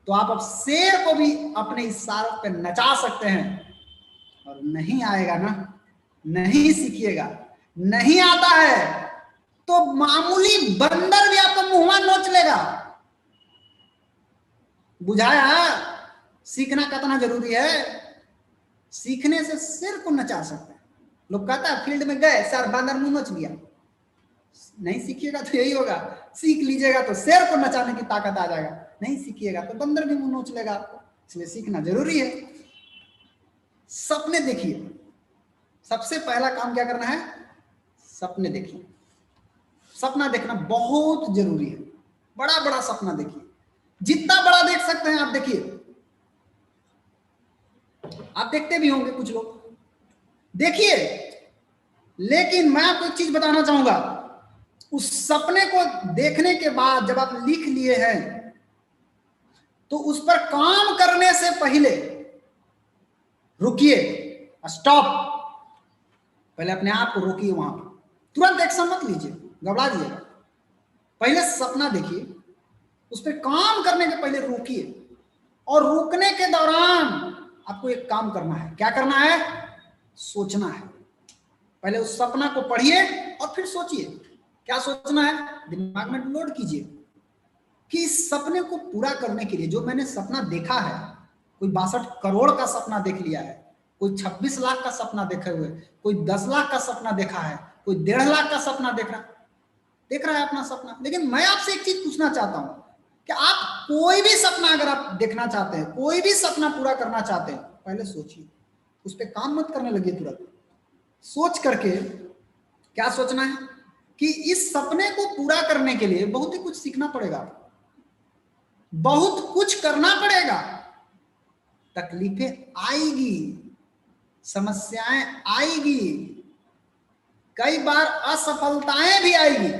तो आप अब शेर को भी अपने इशारों पर नचा सकते हैं। और नहीं आएगा ना, नहीं सीखिएगा, नहीं आता है, तो मामूली बंदर भी आपको मुंह में नोच लेगा। बुझाया सीखना कितना जरूरी है। सीखने से सिर को नचा सकते हैं। लोग कहता है फील्ड में गए, सर बंदर मुंह नोच लिया। नहीं सीखिएगा तो यही होगा, सीख लीजिएगा तो शेर को नचाने की ताकत आ जाएगा, नहीं सीखिएगा तो बंदर भी मुंह नोच लेगा आपको। इसलिए सीखना जरूरी है। सपने देखिए, सबसे पहला काम क्या करना है, सपने देखिए। सपना देखना बहुत जरूरी है। बड़ा बड़ा सपना देखिए, जितना बड़ा देख सकते हैं आप देखिए। आप देखते भी होंगे कुछ लोग, देखिए। लेकिन मैं आपको एक चीज बताना चाहूंगा, उस सपने को देखने के बाद जब आप लिख लिए हैं, तो उस पर काम करने से पहले रुकिए, स्टॉप। पहले अपने आप को रोकिए, वहां पर तुरंत एक्शन मत लीजिए, घबरा जाइएगा। पहले सपना देखिए, उस पर काम करने के पहले रोकिए। और रुकने के दौरान आपको एक काम करना है। क्या करना है? सोचना है। पहले उस सपना को पढ़िए और फिर सोचिए। क्या सोचना है? दिमाग में लोड कीजिए कि इस सपने को पूरा करने के लिए जो मैंने सपना देखा है, कोई 62 करोड़ का सपना देख लिया है, कोई 26 लाख का सपना देखे हुए, कोई 10 लाख का सपना देखा है, कोई 1.5 लाख का सपना देख रहा है अपना सपना। लेकिन मैं आपसे एक चीज पूछना चाहता हूं कि आप कोई भी सपना अगर आप देखना चाहते हैं, कोई भी सपना पूरा करना चाहते हैं, पहले सोचिए, उस पर काम मत करने लगिए तुरंत। सोच करके क्या सोचना है कि इस सपने को पूरा करने के लिए बहुत ही कुछ सीखना पड़ेगा, बहुत कुछ करना पड़ेगा, तकलीफें आएगी, समस्याएं आएगी, कई बार असफलताएं भी आएगी।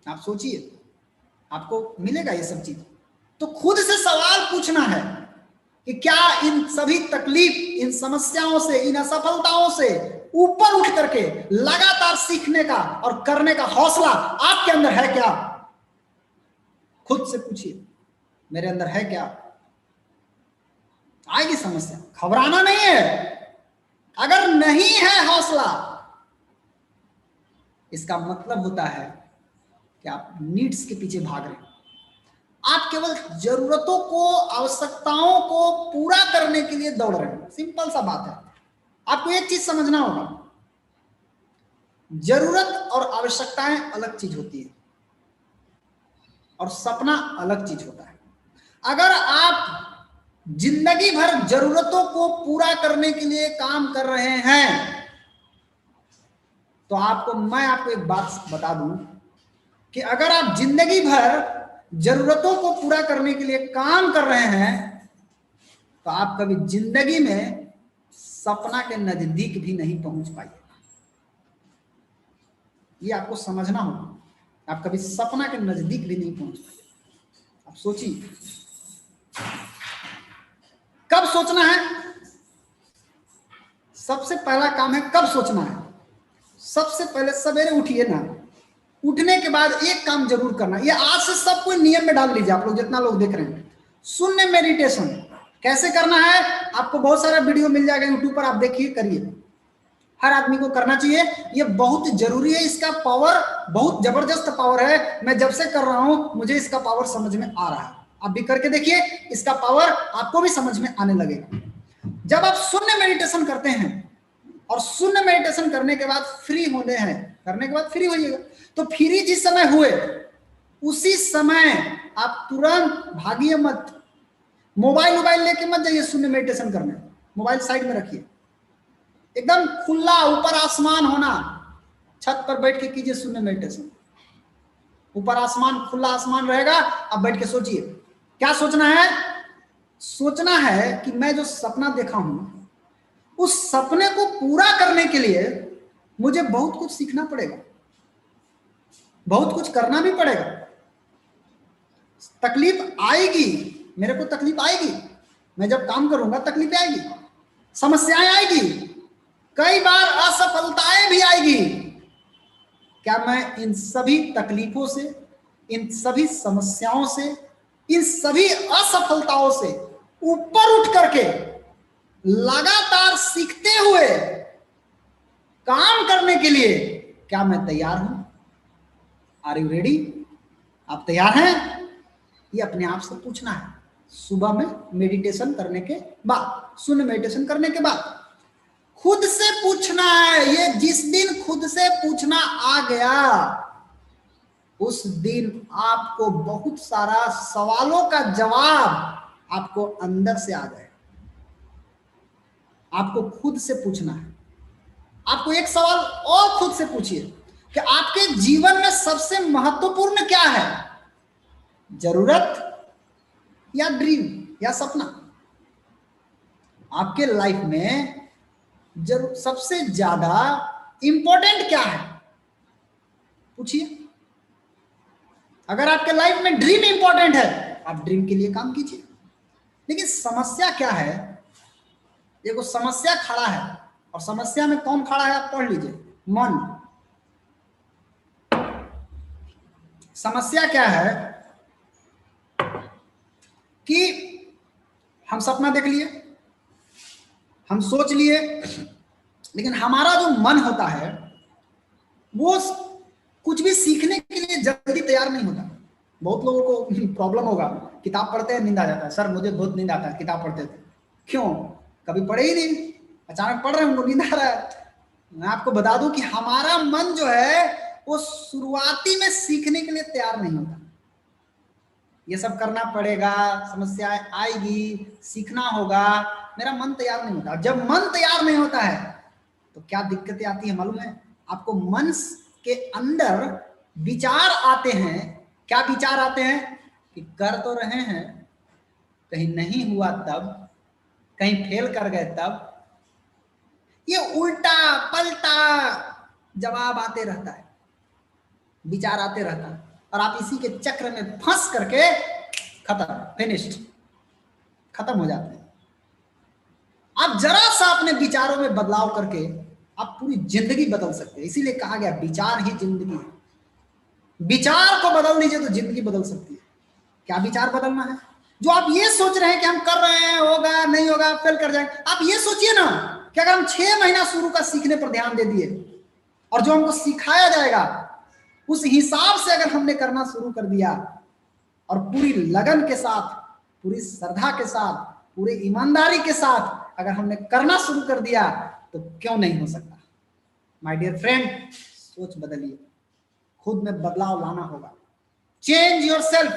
आप सोचिए, आपको मिलेगा ये सब चीज। तो खुद से सवाल पूछना है कि क्या इन सभी तकलीफ, इन समस्याओं से, इन असफलताओं से ऊपर उठ करके लगातार सीखने का और करने का हौसला आपके अंदर है क्या? खुद से पूछिए, मेरे अंदर है क्या? आएगी समस्या, घबराना नहीं है। अगर नहीं है हौसला, इसका मतलब होता है कि आप नीड्स के पीछे भाग रहे हैं। आप केवल जरूरतों को, आवश्यकताओं को पूरा करने के लिए दौड़ रहे हैं। सिंपल सा बात है। आपको एक चीज समझना होगा, जरूरत और आवश्यकताएं अलग चीज होती है और सपना अलग चीज होता है। अगर आप जिंदगी भर जरूरतों को पूरा करने के लिए काम कर रहे हैं, तो मैं आपको एक बात बता दूं कि अगर आप जिंदगी भर जरूरतों को पूरा करने के लिए काम कर रहे हैं, तो आप कभी जिंदगी में सपना के नजदीक भी नहीं पहुंच पाएंगे। ये आपको समझना होगा। आप कभी सपना के नजदीक भी नहीं पहुंच पाएंगे। आप सोचिए, कब सोचना है? सबसे पहला काम है कब सोचना है। सबसे पहले सवेरे उठिए ना, उठने के बाद एक काम जरूर करना। ये आज से सब कोई नियम में डाल लीजिए। आप लोग जितना लोग देख रहे हैं, शून्य मेडिटेशन कैसे करना है, आपको बहुत सारा वीडियो मिल जाएगा यूट्यूब पर, आप देखिए, करिए। हर आदमी को करना चाहिए, ये बहुत जरूरी है। इसका पावर बहुत जबरदस्त पावर है। मैं जब से कर रहा हूं मुझे इसका पावर समझ में आ रहा है। आप भी करके देखिए, इसका पावर आपको भी समझ में आने लगेगा। जब आप शून्य मेडिटेशन करते हैं और शून्य मेडिटेशन करने के बाद फ्री होने हैं, करने के बाद फ्री होइएगा, तो फ्री जिस समय हुए उसी समय आप तुरंत भागिए मत। मोबाइल लेके मत जाइए शून्य मेडिटेशन करने। मोबाइल साइड में रखिए, एकदम खुला ऊपर आसमान होना, छत पर बैठ के कीजिए शून्य मेडिटेशन। ऊपर आसमान, खुला आसमान रहेगा, अब बैठ के सोचिए क्या सोचना है। सोचना है कि मैं जो सपना देखा हूं उस सपने को पूरा करने के लिए मुझे बहुत कुछ सीखना पड़ेगा, बहुत कुछ करना भी पड़ेगा। तकलीफ आएगी, मेरे को तकलीफ आएगी, मैं जब काम करूंगा तकलीफ आएगी, समस्याएं आएगी, कई बार असफलताएं भी आएगी। क्या मैं इन सभी तकलीफों से, इन सभी समस्याओं से, इन सभी असफलताओं से ऊपर उठ करके लगातार सीखते हुए काम करने के लिए क्या मैं तैयार हूं? Are you ready? आप तैयार हैं? ये अपने आप से पूछना है सुबह में मेडिटेशन करने के बाद, शून्य मेडिटेशन करने के बाद खुद से पूछना है। ये जिस दिन खुद से पूछना आ गया उस दिन आपको बहुत सारा सवालों का जवाब आपको अंदर से आ जाएगा। आपको खुद से पूछना है। आपको एक सवाल और खुद से पूछिए कि आपके जीवन में सबसे महत्वपूर्ण क्या है? जरूरत या ड्रीम या सपना? आपके लाइफ में सबसे ज्यादा इंपॉर्टेंट क्या है? पूछिए। अगर आपके लाइफ में ड्रीम इंपॉर्टेंट है, आप ड्रीम के लिए काम कीजिए। लेकिन समस्या क्या है? देखो, समस्या खड़ा है, और समस्या में कौन खड़ा है आप पढ़ लीजिए, मन। समस्या क्या है कि हम सपना देख लिए, हम सोच लिए, लेकिन हमारा जो मन होता है वो कुछ भी सीखने के लिए जल्दी तैयार नहीं होता। बहुत लोगों को प्रॉब्लम होगा, किताब पढ़ते हैं नींद आ जाता है। सर मुझे बहुत नींद आता है किताब पढ़ते थे। क्यों? कभी पढ़े ही नहीं, अचानक पढ़ रहे हैं, उनको नींद आ रहा है। मैं आपको बता दूं कि हमारा मन जो है वो शुरुआती में सीखने के लिए तैयार नहीं होता। ये सब करना पड़ेगा, समस्याएं आएगी, सीखना होगा, मेरा मन तैयार नहीं होता। जब मन तैयार नहीं होता है तो क्या दिक्कतें आती है मालूम है आपको? मन के अंदर विचार आते हैं। क्या विचार आते हैं? कि कर तो रहे हैं, कहीं नहीं हुआ तब, कहीं फेल कर गए तब। ये उल्टा पलटा जवाब आते रहता है, विचार आते रहता है, और आप इसी के चक्र में फंस करके खत्म, फिनिश्ड, खत्म हो जाते हैं। आप जरा सा अपने विचारों में बदलाव करके आप पूरी जिंदगी बदल सकते हैं। इसीलिए कहा गया विचार ही जिंदगी है। विचार को बदल दीजिए तो जिंदगी बदल सकती है। क्या विचार बदलना है? जो आप ये सोच रहे हैं कि हम कर रहे हैं, होगा नहीं होगा, फेल कर जाएंगे, आप ये सोचिए ना कि अगर हम 6 महीना शुरू का सीखने पर ध्यान दे दिए और जो हमको सिखाया जाएगा उस हिसाब से अगर हमने करना शुरू कर दिया और पूरी लगन के साथ, पूरी श्रद्धा के साथ, पूरी ईमानदारी के साथ अगर हमने करना शुरू कर दिया तो क्यों नहीं हो सकता? माय डियर फ्रेंड, सोच बदलिए, खुद में बदलाव लाना होगा। Change yourself.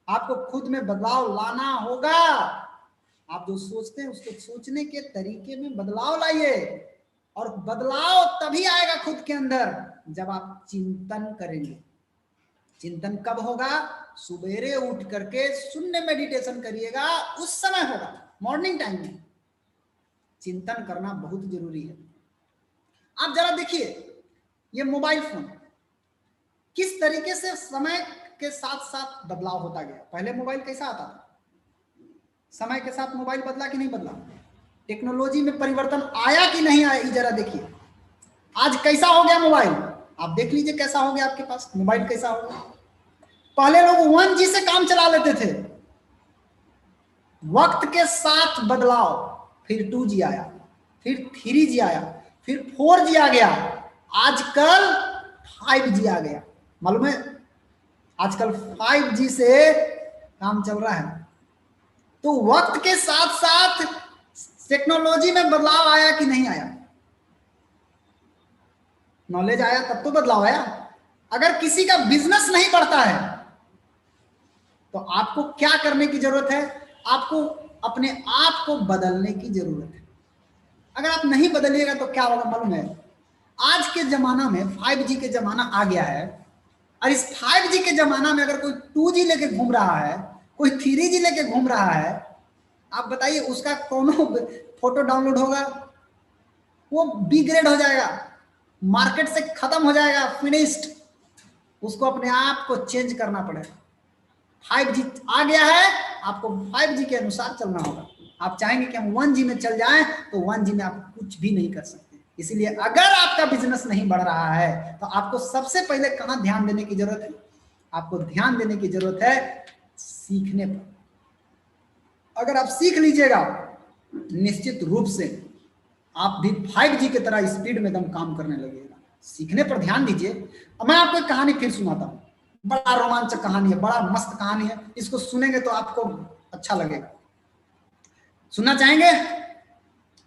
आपको खुद में बदलाव लाना होगा। आप जो सोचते हैं उसको सोचने के तरीके में बदलाव लाइए, और बदलाव तभी आएगा खुद के अंदर जब आप चिंतन करेंगे। चिंतन कब होगा? सुबेरे उठ करके शून्य मेडिटेशन करिएगा, उस समय होगा, मॉर्निंग टाइम में। चिंतन करना बहुत जरूरी है। आप जरा देखिए, ये मोबाइल फोन किस तरीके से समय के साथ साथ बदलाव होता गया। पहले मोबाइल कैसा आता था? समय के साथ मोबाइल बदला कि नहीं बदला? टेक्नोलॉजी में परिवर्तन आया कि नहीं आया? जरा देखिए आज कैसा हो गया मोबाइल। आप देख लीजिए कैसा हो गया आपके पास मोबाइल, कैसा हो गया। पहले लोग 1G से काम चला लेते थे, वक्त के साथ बदलाव, फिर 2G आया, फिर 3G आया, फिर 4G आ गया, आजकल 5G आ गया। मालूम है आजकल 5G से काम चल रहा है। तो वक्त के साथ साथ टेक्नोलॉजी में बदलाव आया कि नहीं आया? नॉलेज आया तब तो बदलाव आया। अगर किसी का बिजनेस नहीं बढ़ता है तो आपको क्या करने की जरूरत है? आपको अपने आप को बदलने की जरूरत है। अगर आप नहीं बदलिएगा तो क्या होगा मालूम है? आज के जमाना में 5G के जमाना आ गया है, और इस 5G के जमाना में अगर कोई 2G लेके घूम रहा है, कोई 3G लेके घूम रहा है, आप बताइए उसका कौन फोटो डाउनलोड होगा? वो बी ग्रेड हो जाएगा, मार्केट से खत्म हो जाएगा, फिनिश्ड। उसको अपने आप को चेंज करना पड़ेगा। 5G आ गया है, आपको 5G के अनुसार चलना होगा। आप चाहेंगे कि हम 1G में चल जाएं तो 1G में आप कुछ भी नहीं कर सकते। इसलिए अगर आपका बिजनेस नहीं बढ़ रहा है तो आपको सबसे पहले कहां ध्यान देने की जरूरत है? आपको ध्यान देने की जरूरत है सीखने पर। अगर आप सीख लीजिएगा, निश्चित रूप से आप भी 5G की तरह स्पीड में दम काम करने लगेगा। सीखने पर ध्यान दीजिए। अब मैं आपको एक कहानी फिर सुनाता हूं, बड़ा रोमांचक कहानी है, बड़ा मस्त कहानी है। इसको सुनेंगे तो आपको अच्छा लगेगा। सुनना चाहेंगे?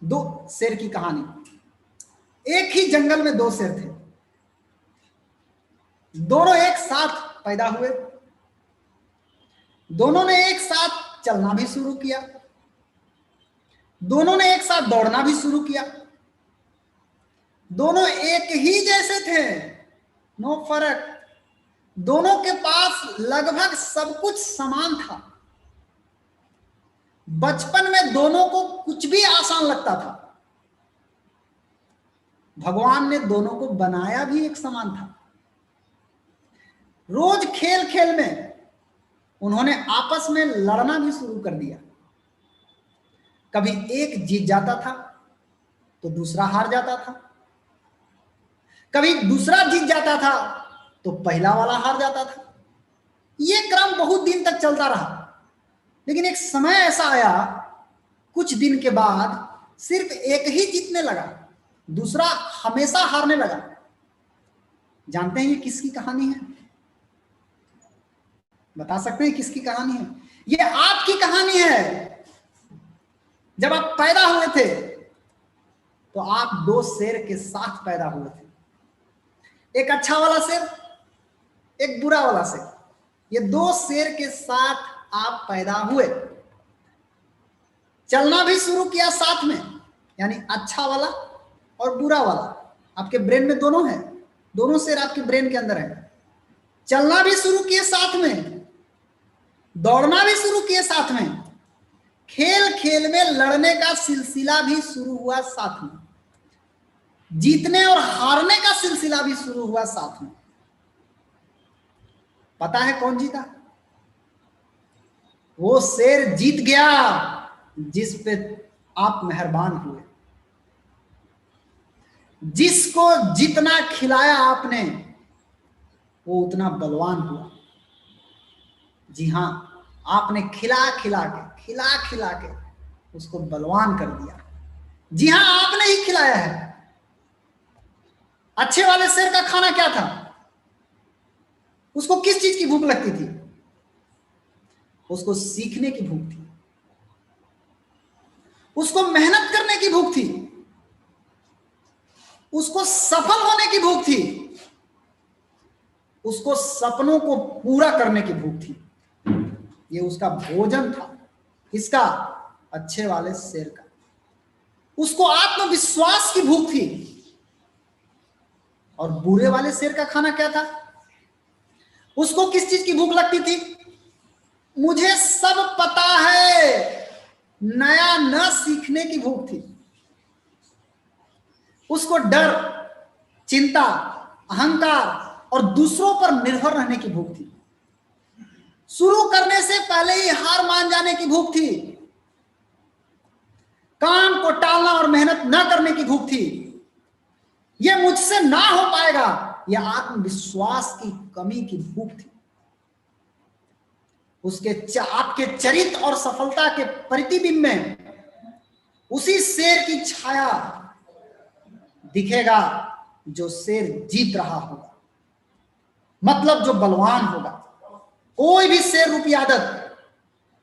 2 शेर की कहानी। एक ही जंगल में 2 शेर थे, दोनों एक साथ पैदा हुए, दोनों ने एक साथ चलना भी शुरू किया, दोनों ने एक साथ दौड़ना भी शुरू किया, दोनों एक ही जैसे थे, नो फर्क। दोनों के पास लगभग सब कुछ समान था। बचपन में दोनों को कुछ भी आसान लगता था। भगवान ने दोनों को बनाया भी एक समान था। रोज खेल खेल में उन्होंने आपस में लड़ना भी शुरू कर दिया। कभी एक जीत जाता था तो दूसरा हार जाता था, कभी दूसरा जीत जाता था तो पहला वाला हार जाता था। यह क्रम बहुत दिन तक चलता रहा, लेकिन एक समय ऐसा आया, कुछ दिन के बाद सिर्फ एक ही जीतने लगा, दूसरा हमेशा हारने लगा। जानते हैं ये किसकी कहानी है? बता सकते हैं किसकी कहानी है? ये आपकी कहानी है। जब आप पैदा हुए थे तो आप 2 शेर के साथ पैदा हुए थे, एक अच्छा वाला शेर, एक बुरा वाला शेर। ये 2 शेर के साथ आप पैदा हुए, चलना भी शुरू किया साथ में, यानी अच्छा वाला और बुरा वाला आपके ब्रेन में दोनों है, दोनों शेर आपके ब्रेन के अंदर है। चलना भी शुरू किए साथ में, दौड़ना भी शुरू किए साथ में, खेल खेल में लड़ने का सिलसिला भी शुरू हुआ साथ में, जीतने और हारने का सिलसिला भी शुरू हुआ साथ में। पता है कौन जीता? वो शेर जीत गया जिस पे आप मेहरबान हुए, जिसको जितना खिलाया आपने वो उतना बलवान हुआ। जी हां, आपने खिला खिला के उसको बलवान कर दिया। जी हां, आपने ही खिलाया है। अच्छे वाले शेर का खाना क्या था? उसको किस चीज की भूख लगती थी? उसको सीखने की भूख थी, उसको मेहनत करने की भूख थी, उसको सफल होने की भूख थी, उसको सपनों को पूरा करने की भूख थी। ये उसका भोजन था। किसका? अच्छे वाले शेर का। उसको आत्मविश्वास की भूख थी। और बुरे वाले शेर का खाना क्या था? उसको किस चीज की भूख लगती थी? मुझे सब पता है, नया न सीखने की भूख थी। उसको डर, चिंता, अहंकार और दूसरों पर निर्भर रहने की भूख थी। शुरू करने से पहले ही हार मान जाने की भूख थी। काम को टालना और मेहनत न करने की भूख थी। यह मुझसे ना हो पाएगा, यह आत्मविश्वास की कमी की भूख थी। उसके आपके चरित्र और सफलता के प्रतिबिंब में उसी शेर की छाया दिखेगा जो शेर जीत रहा होगा, मतलब जो बलवान होगा। कोई भी शेर रूपी आदत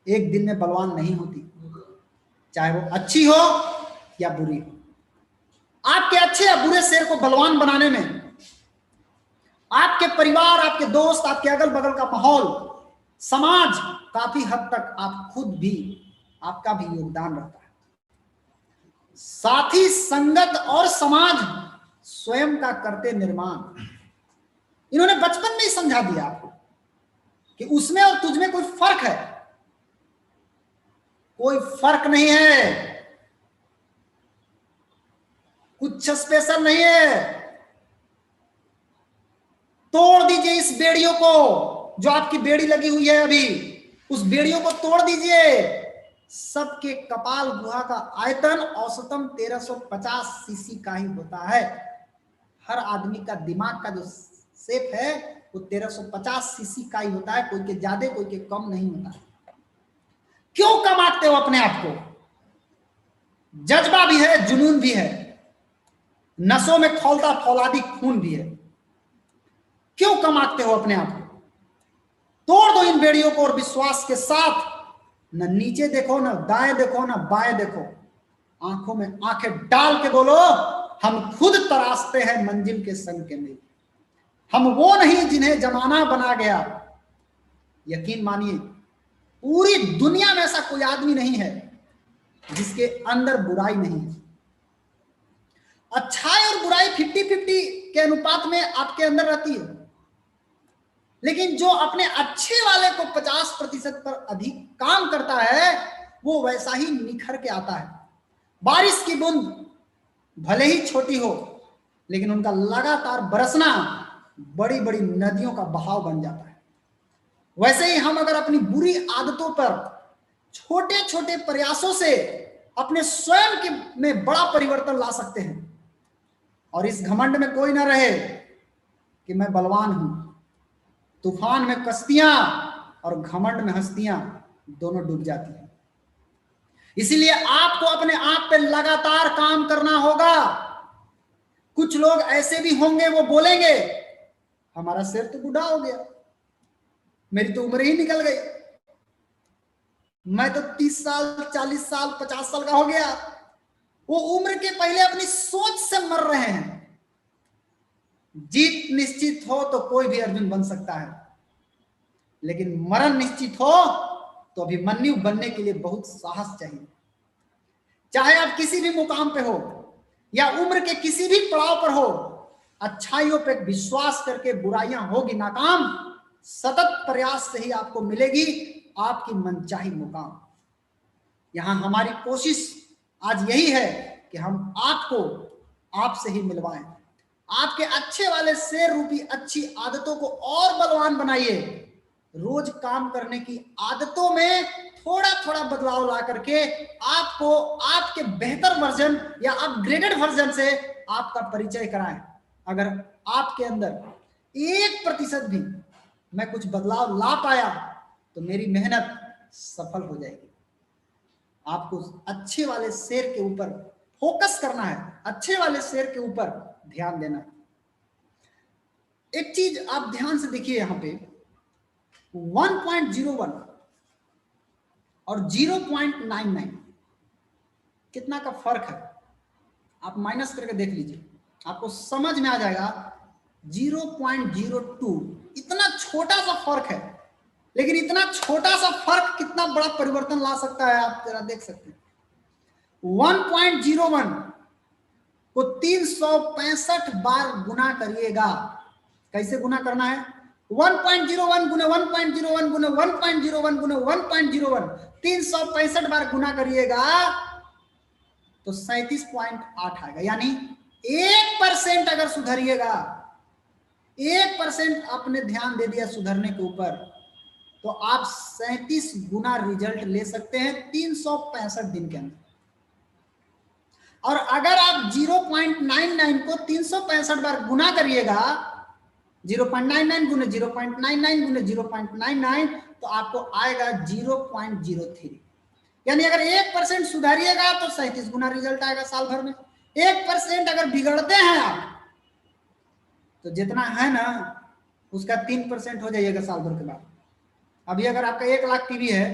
एक दिन में बलवान नहीं होती, चाहे वो अच्छी हो या बुरी हो। आपके अच्छे या बुरे शेर को बलवान बनाने में आपके परिवार, आपके दोस्त, आपके अगल बगल का माहौल, समाज, काफी हद तक आप खुद भी, आपका भी योगदान रहता है। साथी, संगत और समाज स्वयं का करते निर्माण। इन्होंने बचपन में ही समझा दिया आपको कि उसमें और तुझ में कोई फर्क है, कोई फर्क नहीं है, कुछ स्पेशल नहीं है। तोड़ दीजिए इस बेड़ियों को, जो आपकी बेड़ी लगी हुई है अभी, उस बेड़ियों को तोड़ दीजिए। सबके कपाल गुहा का आयतन औसतन 1350 सीसी का ही होता है। हर आदमी का दिमाग का जो शेप है वो 1350 सीसी का ही होता है, कोई के ज्यादा कोई के कम नहीं होता। क्यों कम आंकते हो अपने आप को? जज्बा भी है, जुनून भी है, नसों में खौलता फौलादी खून भी है। क्यों कम आंकते हो अपने आप को? तोड़ दो इन बेड़ियों को और विश्वास के साथ न नीचे देखो, न दाएं देखो, न बाएं देखो, आंखों में आंखें डाल के बोलो, हम खुद तराशते हैं मंजिल के संग के मेल। हम वो नहीं जिन्हें जमाना बना गया। यकीन मानिए, पूरी दुनिया में ऐसा कोई आदमी नहीं है जिसके अंदर बुराई नहीं है। अच्छाई और बुराई 50-50 के अनुपात में आपके अंदर रहती है, लेकिन जो अपने अच्छे वाले को 50% पर अधिक काम करता है वो वैसा ही निखर के आता है। बारिश की बूंद भले ही छोटी हो, लेकिन उनका लगातार बरसना बड़ी बड़ी नदियों का बहाव बन जाता है। वैसे ही हम अगर अपनी बुरी आदतों पर छोटे छोटे प्रयासों से अपने स्वयं के में बड़ा परिवर्तन ला सकते हैं, और इस घमंड में कोई ना रहे कि मैं बलवान हूं। तूफान में कश्तियां और घमंड में हस्तियां दोनों डूब जाती हैं। इसीलिए आपको अपने आप पे लगातार काम करना होगा। कुछ लोग ऐसे भी होंगे, वो बोलेंगे हमारा सिर तो बूढ़ा हो गया, मेरी तो उम्र ही निकल गई, मैं तो 30 साल 40 साल 50 साल का हो गया। वो उम्र के पहले अपनी सोच से मर रहे हैं। जीत निश्चित हो तो कोई भी अर्जुन बन सकता है, लेकिन मरण निश्चित हो तो अभिमन्यु बनने के लिए बहुत साहस चाहिए। चाहे आप किसी भी मुकाम पे हो या उम्र के किसी भी पड़ाव पर हो, अच्छाइयों पे विश्वास करके बुराइयां होगी नाकाम, सतत प्रयास से ही आपको मिलेगी आपकी मनचाही मुकाम। यहां हमारी कोशिश आज यही है कि हम आपको आपसे ही मिलवाएं। आपके अच्छे वाले शेर रूपी अच्छी आदतों को और बलवान बनाइए। रोज काम करने की आदतों में थोड़ा थोड़ा बदलाव ला करके आपको आपके बेहतर वर्जन या अपग्रेडेड वर्जन से आपका परिचय कराएं। अगर आपके अंदर 1% भी मैं कुछ बदलाव ला पाया तो मेरी मेहनत सफल हो जाएगी। आपको अच्छे वाले शेर के ऊपर फोकस करना है, अच्छे वाले शेर के ऊपर ध्यान देना है। एक चीज आप ध्यान से देखिए, यहां पे 1.01 और 0.99 कितना का फर्क है, आप माइनस करके देख लीजिए, आपको समझ में आ जाएगा। 0.02 इतना छोटा सा फर्क है, लेकिन इतना छोटा सा फर्क कितना बड़ा परिवर्तन ला सकता है आप जरा देख सकते हैं। 1.01 को 365 बार गुना करिएगा। कैसे गुना करना है? 1.01 गुने 1.01 गुने 1.01 गुने 1.01 365 बार गुना करिएगा तो 37.8 आएगा। यानी 1% अगर सुधरिएगा, 1% आपने ध्यान दे दिया सुधरने के ऊपर, तो आप 37 गुना रिजल्ट ले सकते हैं 365 दिन के अंदर। और अगर आप 0.99 को 365 बार गुना करिएगा, 0.99 गुने 0.99 गुने 0.99, तो आपको आएगा 0.03। यानी अगर 1% सुधारिएगा तो 37 गुना रिजल्ट आएगा साल भर में। 1% अगर बिगड़ते हैं आप तो जितना है ना उसका 3% हो जाइएगा साल भर के बाद। अभी अगर आपका 1 लाख टीवी है,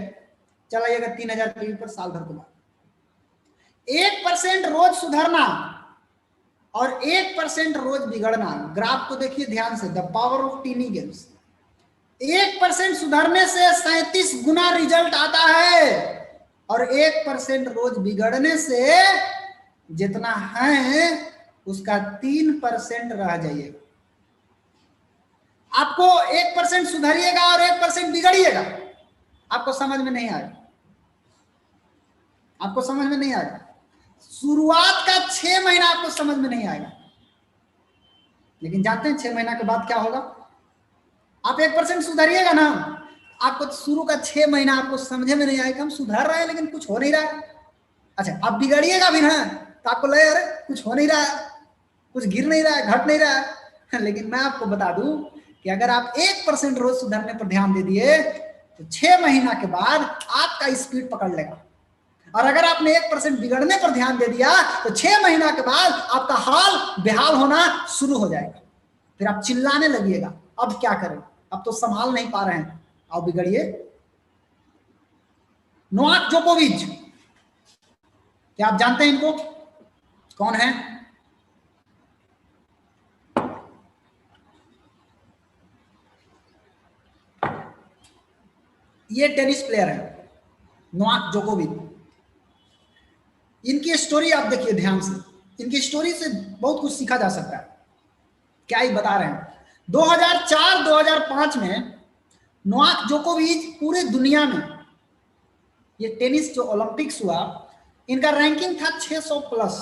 चलाइएगा 3000 टीवी पर साल भर के बाद। 1% रोज सुधरना और 1% रोज बिगड़ना, ग्राफ को देखिए ध्यान से, the power of tiny games. 1% सुधरने से 37 गुना रिजल्ट आता है, और 1% रोज बिगड़ने से जितना है उसका 3% रह जाइएगा। आपको 1% सुधरिएगा और 1% बिगड़िएगा, आपको समझ में नहीं आएगा, आपको समझ में नहीं आएगा। शुरुआत का 6 महीना आपको समझ में नहीं आएगा, लेकिन जानते हैं 6 महीना के बाद क्या होगा? आप 1% सुधरिएगा ना, आपको शुरू का 6 महीना आपको समझे में नहीं आएगा, हम सुधर रहे हैं लेकिन कुछ हो नहीं रहा है। अच्छा, आप बिगड़िएगा भी ना तो आपको लगे अरे कुछ हो नहीं रहा है, कुछ गिर नहीं रहा है, घट नहीं रहा है। लेकिन मैं आपको बता दूं कि अगर आप 1% रोज सुधरने पर ध्यान दे दिए तो 6 महीना के बाद आपका स्पीड पकड़ लेगा। और अगर आपने 1% बिगड़ने पर ध्यान दे दिया तो 6 महीना के बाद आपका हाल बेहाल होना शुरू हो जाएगा। फिर आप चिल्लाने लगिएगा, अब क्या करें, अब तो संभाल नहीं पा रहे हैं, आओ बिगड़िए। नोवाक जोकोविच, क्या आप जानते हैं इनको? कौन है? ये टेनिस प्लेयर है नोवाक जोकोविच। इनकी स्टोरी आप देखिए ध्यान से, इनकी स्टोरी से बहुत कुछ सीखा जा सकता है। क्या ही बता रहे हैं, 2004-2005 में नोवाक जोकोविच पूरे दुनिया में, ये टेनिस जो ओलंपिक्स हुआ, इनका रैंकिंग था 600 प्लस।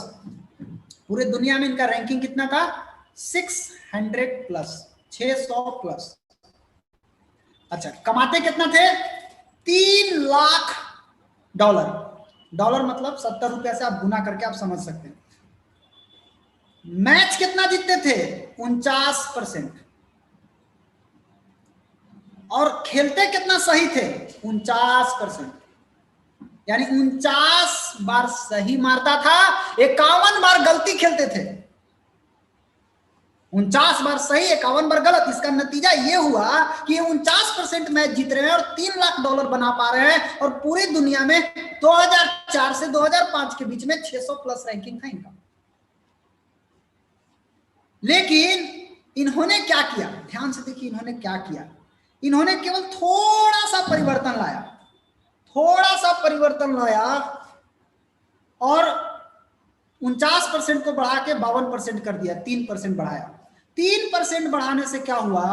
पूरे दुनिया में इनका रैंकिंग कितना था? 600 प्लस, 600 प्लस। अच्छा, कमाते कितना थे? $3 लाख। डॉलर मतलब 70 रुपए से आप गुना करके आप समझ सकते हैं। मैच कितना जीतते थे? 49%। और खेलते कितना सही थे? 49%। यानी 49 बार सही मारता था, 51 बार गलती खेलते थे। 49 बार सही, 51 बार गलत। इसका नतीजा यह हुआ कि 49% मैच जीत रहे हैं और $3 लाख बना पा रहे हैं। और पूरी दुनिया में 2004 से 2005 के बीच में 600 प्लस रैंकिंग था इनका। लेकिन इन्होंने क्या किया? ध्यान से देखिए, इन्होंने क्या किया? इन्होंने केवल थोड़ा सा परिवर्तन लाया, थोड़ा सा परिवर्तन लाया और 49% को बढ़ा के 52% कर दिया, 3% बढ़ाया। 3% बढ़ाने से क्या हुआ?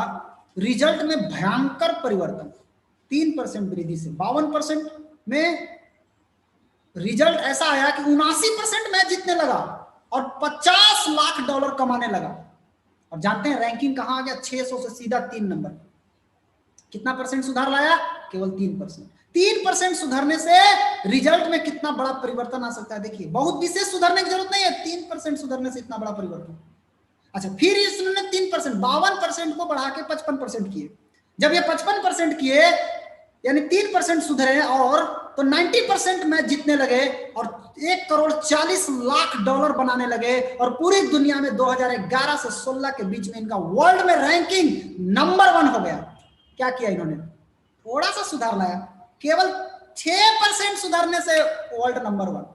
रिजल्ट में भयंकर परिवर्तन। 3% वृद्धि से 52% में रिजल्ट ऐसा आया कि 79% मैच जीतने लगा और $50 लाख कमाने लगा। और जानते हैं रैंकिंग कहां आ गया? 600 से सीधा 3 नंबर। कितना परसेंट सुधार लाया? केवल 3%। 3% सुधरने से रिजल्ट में कितना बड़ा परिवर्तन आ सकता है। देखिए, बहुत विशेष सुधरने की जरूरत नहीं है, 3% सुधरने से इतना बड़ा परिवर्तन। अच्छा, फिर इसने 3%, 52% को बढ़ा के 55% किए। जब ये 55% किए यानी 3% सुधरे और तो 90% मैच जीतने लगे और $1,40,00,000 बनाने लगे। और पूरी दुनिया में 2011 से 16 के बीच में इनका वर्ल्ड में रैंकिंग नंबर 1 हो गया। क्या किया इन्होंने? थोड़ा सा सुधार लाया, केवल 6% सुधारने से वर्ल्ड नंबर 1।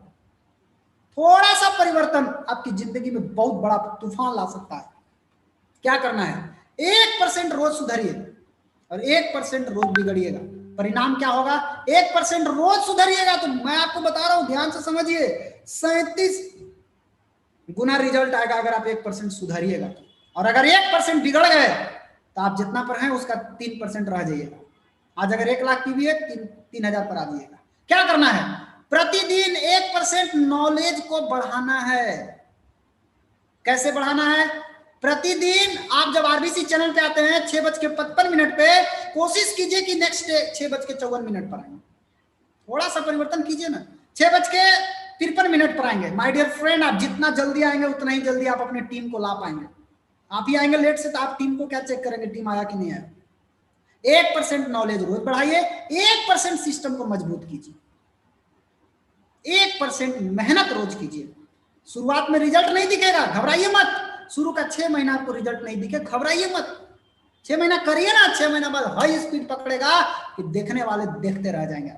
थोड़ा सा परिवर्तन आपकी जिंदगी में बहुत बड़ा तूफान ला सकता है। क्या करना है? 1% रोज सुधरिए और 1% रोज बिगड़िएगा। परिणाम क्या होगा? 1% रोज सुधरिएगा तो मैं आपको बता रहा हूं, ध्यान से समझिए, 37 गुना रिजल्ट आएगा अगर आप 1% सुधरिएगा। और अगर 1% बिगड़ गए तो आप जितना पर हैं उसका 3% रह जाइएगा। आज अगर 1 लाख की भी है, 3,000 पर आ जाइएगा। क्या करना है? प्रतिदिन 1% नॉलेज को बढ़ाना है। कैसे बढ़ाना है? प्रतिदिन आप जब आरबीसी चैनल पे आते हैं 6:55 पे, कोशिश कीजिए कि नेक्स्ट डे 6:54 पर आएंगे। थोड़ा सा परिवर्तन कीजिए ना, 6:53 पर आएंगे। माय डियर फ्रेंड, आप जितना जल्दी आएंगे उतना ही जल्दी आप अपने टीम को ला पाएंगे। आप ही आएंगे लेट से तो आप टीम को क्या चेक करेंगे, टीम आया कि नहीं आया। 1% नॉलेज रोज बढ़ाइए, 1% सिस्टम को मजबूत कीजिए, 1% मेहनत रोज कीजिए। शुरुआत में रिजल्ट नहीं दिखेगा, घबराइए मत। शुरू का 6 महीना आपको रिजल्ट नहीं दिखे, घबराइए मत। 6 महीना करिए ना, 6 महीना बाद हाई स्पीड पकड़ेगा कि देखने वाले देखते रह जाएंगे।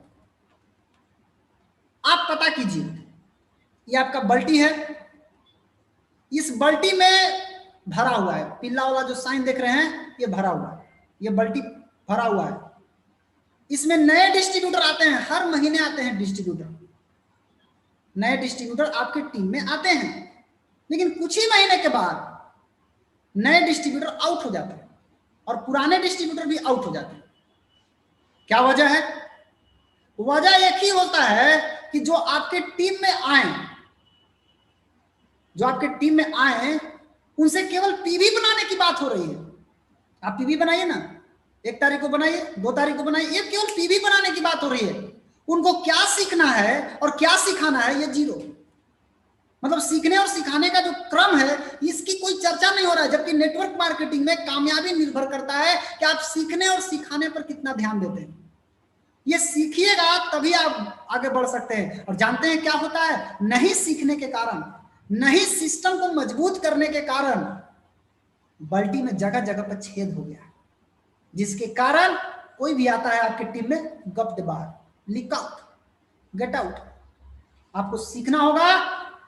आप पता कीजिए, ये आपका बल्टी है, इस बल्टी में भरा हुआ है, पीला वाला जो साइन देख रहे हैं ये भरा हुआ है, ये बल्टी भरा हुआ है। इसमें नए डिस्ट्रीब्यूटर आते हैं, हर महीने आते हैं डिस्ट्रीब्यूटर, नए डिस्ट्रीब्यूटर आपके टीम में आते हैं। लेकिन कुछ ही महीने के बाद नए डिस्ट्रीब्यूटर आउट हो जाते हैं और पुराने डिस्ट्रीब्यूटर भी आउट हो जाते हैं। क्या वजह है? वजह एक ही होता है कि जो आपके टीम में आए उनसे केवल पीवी बनाने की बात हो रही है। आप पीवी बनाइए ना, 1 तारीख को बनाइए, 2 तारीख को बनाइए, ये केवल पीवी बनाने की बात हो रही है। उनको क्या सीखना है और क्या सिखाना है, ये जीरो। मतलब सीखने और सिखाने का जो क्रम है इसकी कोई चर्चा नहीं हो रहा है। जबकि नेटवर्क मार्केटिंग में कामयाबी निर्भर करता है कि आप सीखने और सिखाने पर कितना ध्यान देते हैं। ये सीखिएगा तभी आप आगे बढ़ सकते हैं। और जानते हैं क्या होता है? नहीं सीखने के कारण, नहीं सिस्टम को मजबूत करने के कारण बल्टी में जगह जगह पर छेद हो गया, जिसके कारण कोई भी आता है आपकी टीम में, गप दे बाहर, लीक आउट, गेट आउट। आपको सीखना होगा,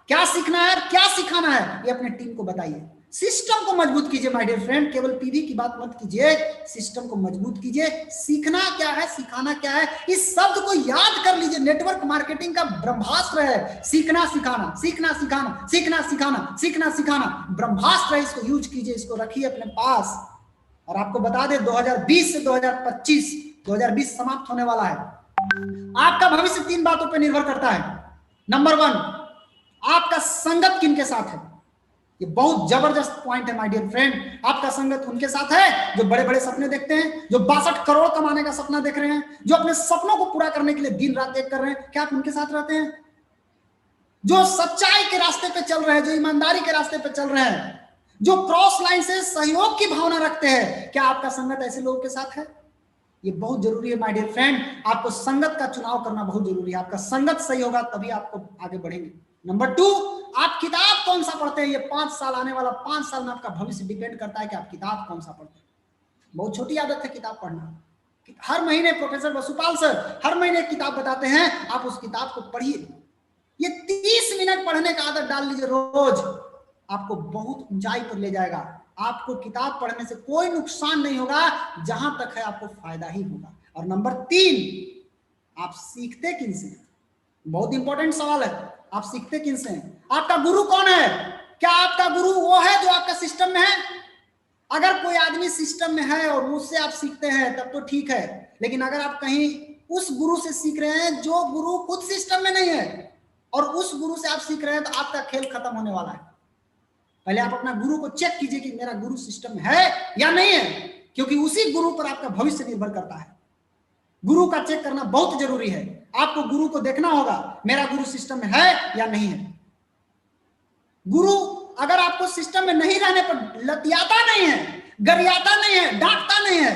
क्या सीखना है, क्या सिखाना है, ये अपने टीम को बताइए। सिस्टम को मजबूत कीजिए माय डियर फ्रेंड, केवल पीवी की बात मत कीजिए, सिस्टम को मजबूत कीजिए। सीखना क्या है, सिखाना क्या है, इस शब्द को याद कर लीजिए। नेटवर्क मार्केटिंग का ब्रह्मास्त्र है सीखना सिखाना, सीखना सिखाना, सीखना सिखाना, सीखना सिखाना, ब्रह्मास्त्र है। इसको यूज कीजिए, इसको रखिए अपने पास। और आपको बता दें 2020 से 2020 समाप्त होने वाला है। आपका भविष्य 3 बातों पर निर्भर करता है। नंबर 1, आपका संगत किनके साथ है। ये बहुत जबरदस्त पॉइंट है माय डियर फ्रेंड। आपका संगत उनके साथ है जो बड़े बड़े सपने देखते हैं, जो 62 करोड़ कमाने का सपना देख रहे हैं, जो अपने सपनों को पूरा करने के लिए दिन रात एक कर रहे हैं। क्या आप उनके साथ रहते हैं? जो सच्चाई के रास्ते पे चल रहे हैं, जो ईमानदारी के रास्ते पे चल रहे हैं, जो क्रॉस लाइन से सहयोग की भावना रखते हैं, क्या आपका संगत ऐसे लोगों के साथ है? ये बहुत जरूरी है माय डियर फ्रेंड। आपको संगत का चुनाव करना बहुत जरूरी है। आपका संगत सही होगा तभी आपको आगे बढ़ेंगे। नंबर 2, आप किताब कौन सा पढ़ते हैं। ये 5 साल, आने वाला 5 साल में आपका भविष्य डिपेंड करता है कि आप किताब कौन सा पढ़ते हैं। बहुत छोटी आदत है किताब पढ़ना। हर महीने प्रोफेसर वसुपाल सर हर महीने एक किताब बताते हैं, आप उस किताब को पढ़िए। ये 30 मिनट पढ़ने का आदत डाल लीजिए रोज, आपको बहुत ऊंचाई पर ले जाएगा। आपको किताब पढ़ने से कोई नुकसान नहीं होगा, जहां तक है आपको फायदा ही होगा। और नंबर 3, आप सीखते किनसे। बहुत इंपॉर्टेंट सवाल है, आप सीखते किनसे हैं। आपका गुरु कौन है? क्या आपका गुरु वो है जो आपका सिस्टम में है? अगर कोई आदमी सिस्टम में है और उससे आप सीखते हैं तब तो ठीक है। लेकिन अगर आप कहीं उस गुरु से सीख रहे हैं जो गुरु खुद सिस्टम में नहीं है और उस गुरु से आप सीख रहे हैं, तो आपका खेल खत्म होने वाला है। पहले आप अपना गुरु को चेक कीजिए कि मेरा गुरु सिस्टम में है या नहीं है, क्योंकि उसी गुरु पर आपका भविष्य निर्भर करता है। गुरु का चेक करना बहुत जरूरी है। आपको गुरु को देखना होगा, मेरा गुरु सिस्टम में है या नहीं है। गुरु अगर आपको सिस्टम में नहीं रहने पर लतियाता नहीं है, गरियाता नहीं है, डांटता नहीं है,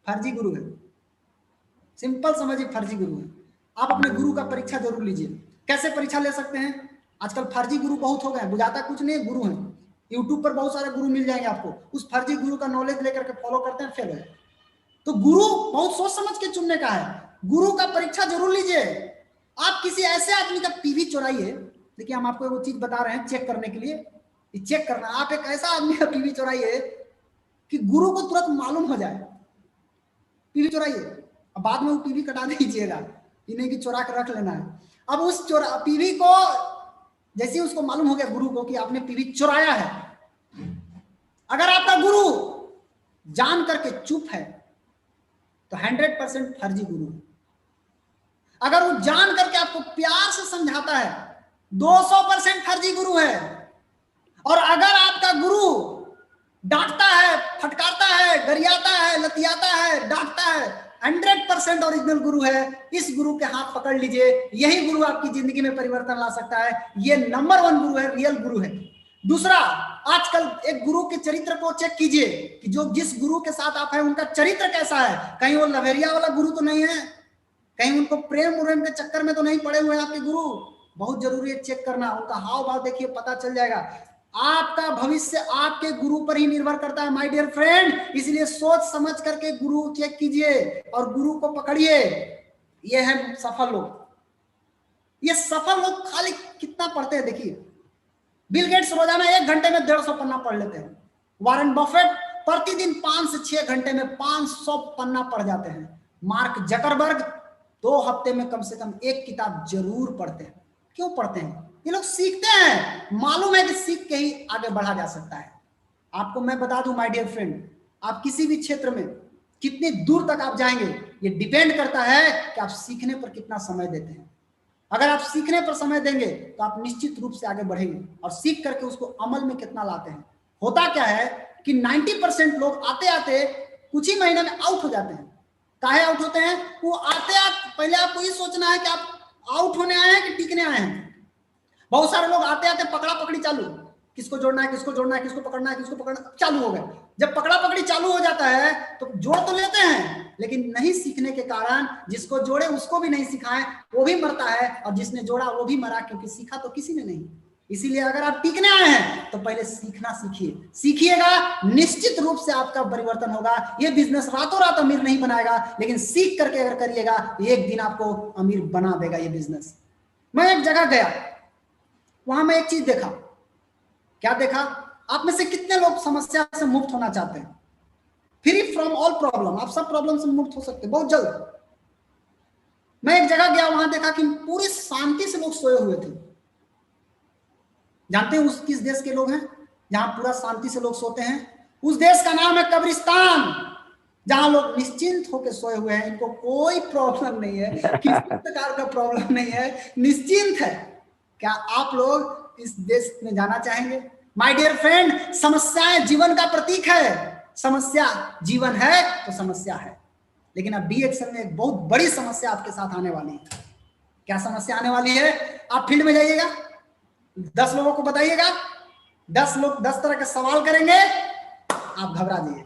फर्जी गुरु है। सिंपल समझिए, फर्जी गुरु है। आप अपने गुरु का परीक्षा जरूर लीजिए। कैसे परीक्षा ले सकते हैं? आजकल फर्जी गुरु बहुत हो गए, बुझाता कुछ नहीं, गुरु हैं। यूट्यूब पर बहुत सारे गुरु मिल जाएंगे आपको, उस फर्जी गुरु का नॉलेज लेकर के फॉलो करते हैं, फेल है। तो गुरु बहुत सोच समझ के चुनने का है। गुरु का परीक्षा जरूर लीजिए। आप किसी ऐसे आदमी का पीवी चुराइए। देखिए, हम आपको वो चीज बता रहे हैं चेक करने के लिए, चेक करना। आप एक ऐसा आदमी का पीवी चुराइए कि गुरु को तुरंत मालूम हो जाए। पीवी चुराइए, अब बाद में वो पीवी कटा दीजिएगा, इन्हें की चुरा कर रख लेना है। अब उस पीवी को जैसे उसको मालूम हो गया गुरु को कि आपने पीवी चुराया है, अगर आपका गुरु जान करके चुप है तो 100% फर्जी गुरु है। अगर वो जान करके आपको प्यार से समझाता है, 200% फर्जी गुरु है। और अगर आपका गुरु डांटता है, फटकारता है, गरियाता है, लतियाता है, डांटता है, 100% ओरिजिनल गुरु है। इस गुरु के हाथ पकड़ लीजिए, यही गुरु आपकी जिंदगी में परिवर्तन ला सकता है। ये नंबर 1 गुरु है, रियल गुरु है। दूसरा, आजकल एक गुरु के चरित्र को चेक कीजिए कि जो जिस गुरु के साथ आप हैं उनका चरित्र कैसा है। कहीं वो लवेरिया वाला गुरु तो नहीं है, कहीं उनको प्रेम उरेम के चक्कर में तो नहीं पड़े हुए हैं आपके गुरु। बहुत जरूरी है चेक करना, उनका हाव भाव देखिए, पता चल जाएगा। आपका भविष्य आपके गुरु पर ही निर्भर करता है माय डियर फ्रेंड। इसलिए सोच समझ करके गुरु चेक कीजिए और गुरु को पकड़िए। ये है सफल लोग। ये सफल लोग खाली कितना पढ़ते हैं देखिए। बिल गेट्स रोजाना 1 घंटे में 150 पन्ना पढ़ लेते हैं। वॉरेन बफेट प्रतिदिन 5 से 6 घंटे में 500 पन्ना पढ़ जाते हैं। मार्क जकरबर्ग 2 हफ्ते में कम से कम 1 किताब जरूर पढ़ते हैं। क्यों पढ़ते हैं? ये लोग सीखते हैं, मालूम है कि सीख के ही आगे बढ़ा जा सकता है। आपको मैं बता दूं माय डियर फ्रेंड, आप किसी भी क्षेत्र में कितनी दूर तक आप जाएंगे, ये डिपेंड करता है कि आप सीखने पर कितना समय देते हैं। अगर आप सीखने पर समय देंगे तो आप निश्चित रूप से आगे बढ़ेंगे, और सीख करके उसको अमल में कितना लाते हैं। होता क्या है कि 90% लोग आते आते कुछ ही महीने में आउट हो जाते हैं। काहे आउट होते हैं? वो आते आते पहले आपको ये सोचना है कि आप आउट होने आए हैं कि टिकने आए हैं। बहुत सारे लोग आते आते पकड़ा पकड़ी चालू, किसको जोड़ना है, किसको जोड़ना है, किसको पकड़ना है, किसको पकड़ना, चालू हो गए। जब पकड़ा पकड़ी चालू हो जाता है तो जोड़ तो लेते हैं, लेकिन नहीं सीखने के कारण जिसको जोड़े उसको भी नहीं सिखाएं, वो भी मरता है, और जिसने जोड़ा वो भी मरा, क्योंकि सीखा तो किसी ने नहीं। इसीलिए अगर आप टिकने आए हैं तो पहले सीखना सीखिए, सीखिएगा, निश्चित रूप से आपका परिवर्तन होगा। ये बिजनेस रातों रात अमीर नहीं बनाएगा, लेकिन सीख करके अगर करिएगा एक दिन आपको अमीर बना देगा ये बिजनेस। मैं एक जगह गया, वहां मैं एक चीज देखा। क्या देखा? आप में से कितने लोग समस्या से मुक्त होना चाहते हैं? फ्री फ्रॉम ऑल प्रॉब्लम, आप सब प्रॉब्लम से मुक्त हो सकते हैं बहुत जल्द। मैं एक जगह गया, वहां देखा कि पूरी शांति से लोग सोए हुए थे। जानते हैं उस किस देश के लोग हैं जहां पूरा शांति से लोग सोते हैं? उस देश का नाम है कब्रिस्तान, जहां लोग निश्चिंत होकर सोए हुए हैं। इनको कोई प्रॉब्लम नहीं है, किसी प्रकार का प्रॉब्लम नहीं है, निश्चिंत है। क्या आप लोग इस देश में जाना चाहेंगे? माय डियर फ्रेंड, समस्याएं जीवन का प्रतीक है। समस्या जीवन है तो समस्या है, लेकिन अब डी एक्शन में एक बहुत बड़ी समस्या आपके साथ आने वाली है। क्या समस्या आने वाली है? आप फील्ड में जाइएगा, 10 लोगों को बताइएगा, 10 लोग 10 तरह के सवाल करेंगे, आप घबरा जाइए।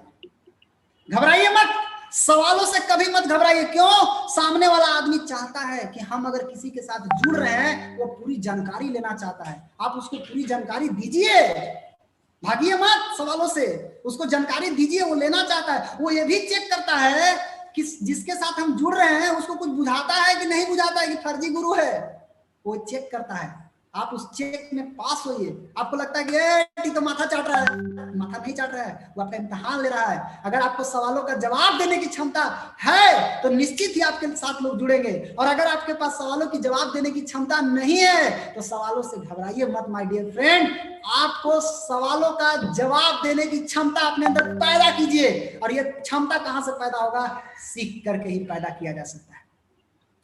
घबराइए मत, सवालों से कभी मत घबराइए। क्यों? सामने वाला आदमी चाहता है कि हम अगर किसी के साथ जुड़ रहे हैं, वो पूरी जानकारी लेना चाहता है। आप उसको पूरी जानकारी दीजिए, भागिए मत सवालों से, उसको जानकारी दीजिए। वो लेना चाहता है, वो ये भी चेक करता है कि जिसके साथ हम जुड़ रहे हैं उसको कुछ बुझाता है कि नहीं बुझाता है, कि फर्जी गुरु है, वो चेक करता है। आप उस चेक में पास होइए। आपको लगता है कि तो माथा चाट रहा है, माथा नहीं चाट रहा है, वो आपका इम्तिहान ले रहा है। अगर आपको सवालों का जवाब देने की क्षमता है तो निश्चित ही आपके साथ लोग जुड़ेंगे, और अगर आपके पास सवालों की जवाब देने की क्षमता नहीं है तो सवालों से घबराइए मत माय डियर फ्रेंड। आपको सवालों का जवाब देने की क्षमता अपने अंदर पैदा कीजिए, और ये क्षमता कहां से पैदा होगा? सीख करके ही पैदा किया जा सकता है,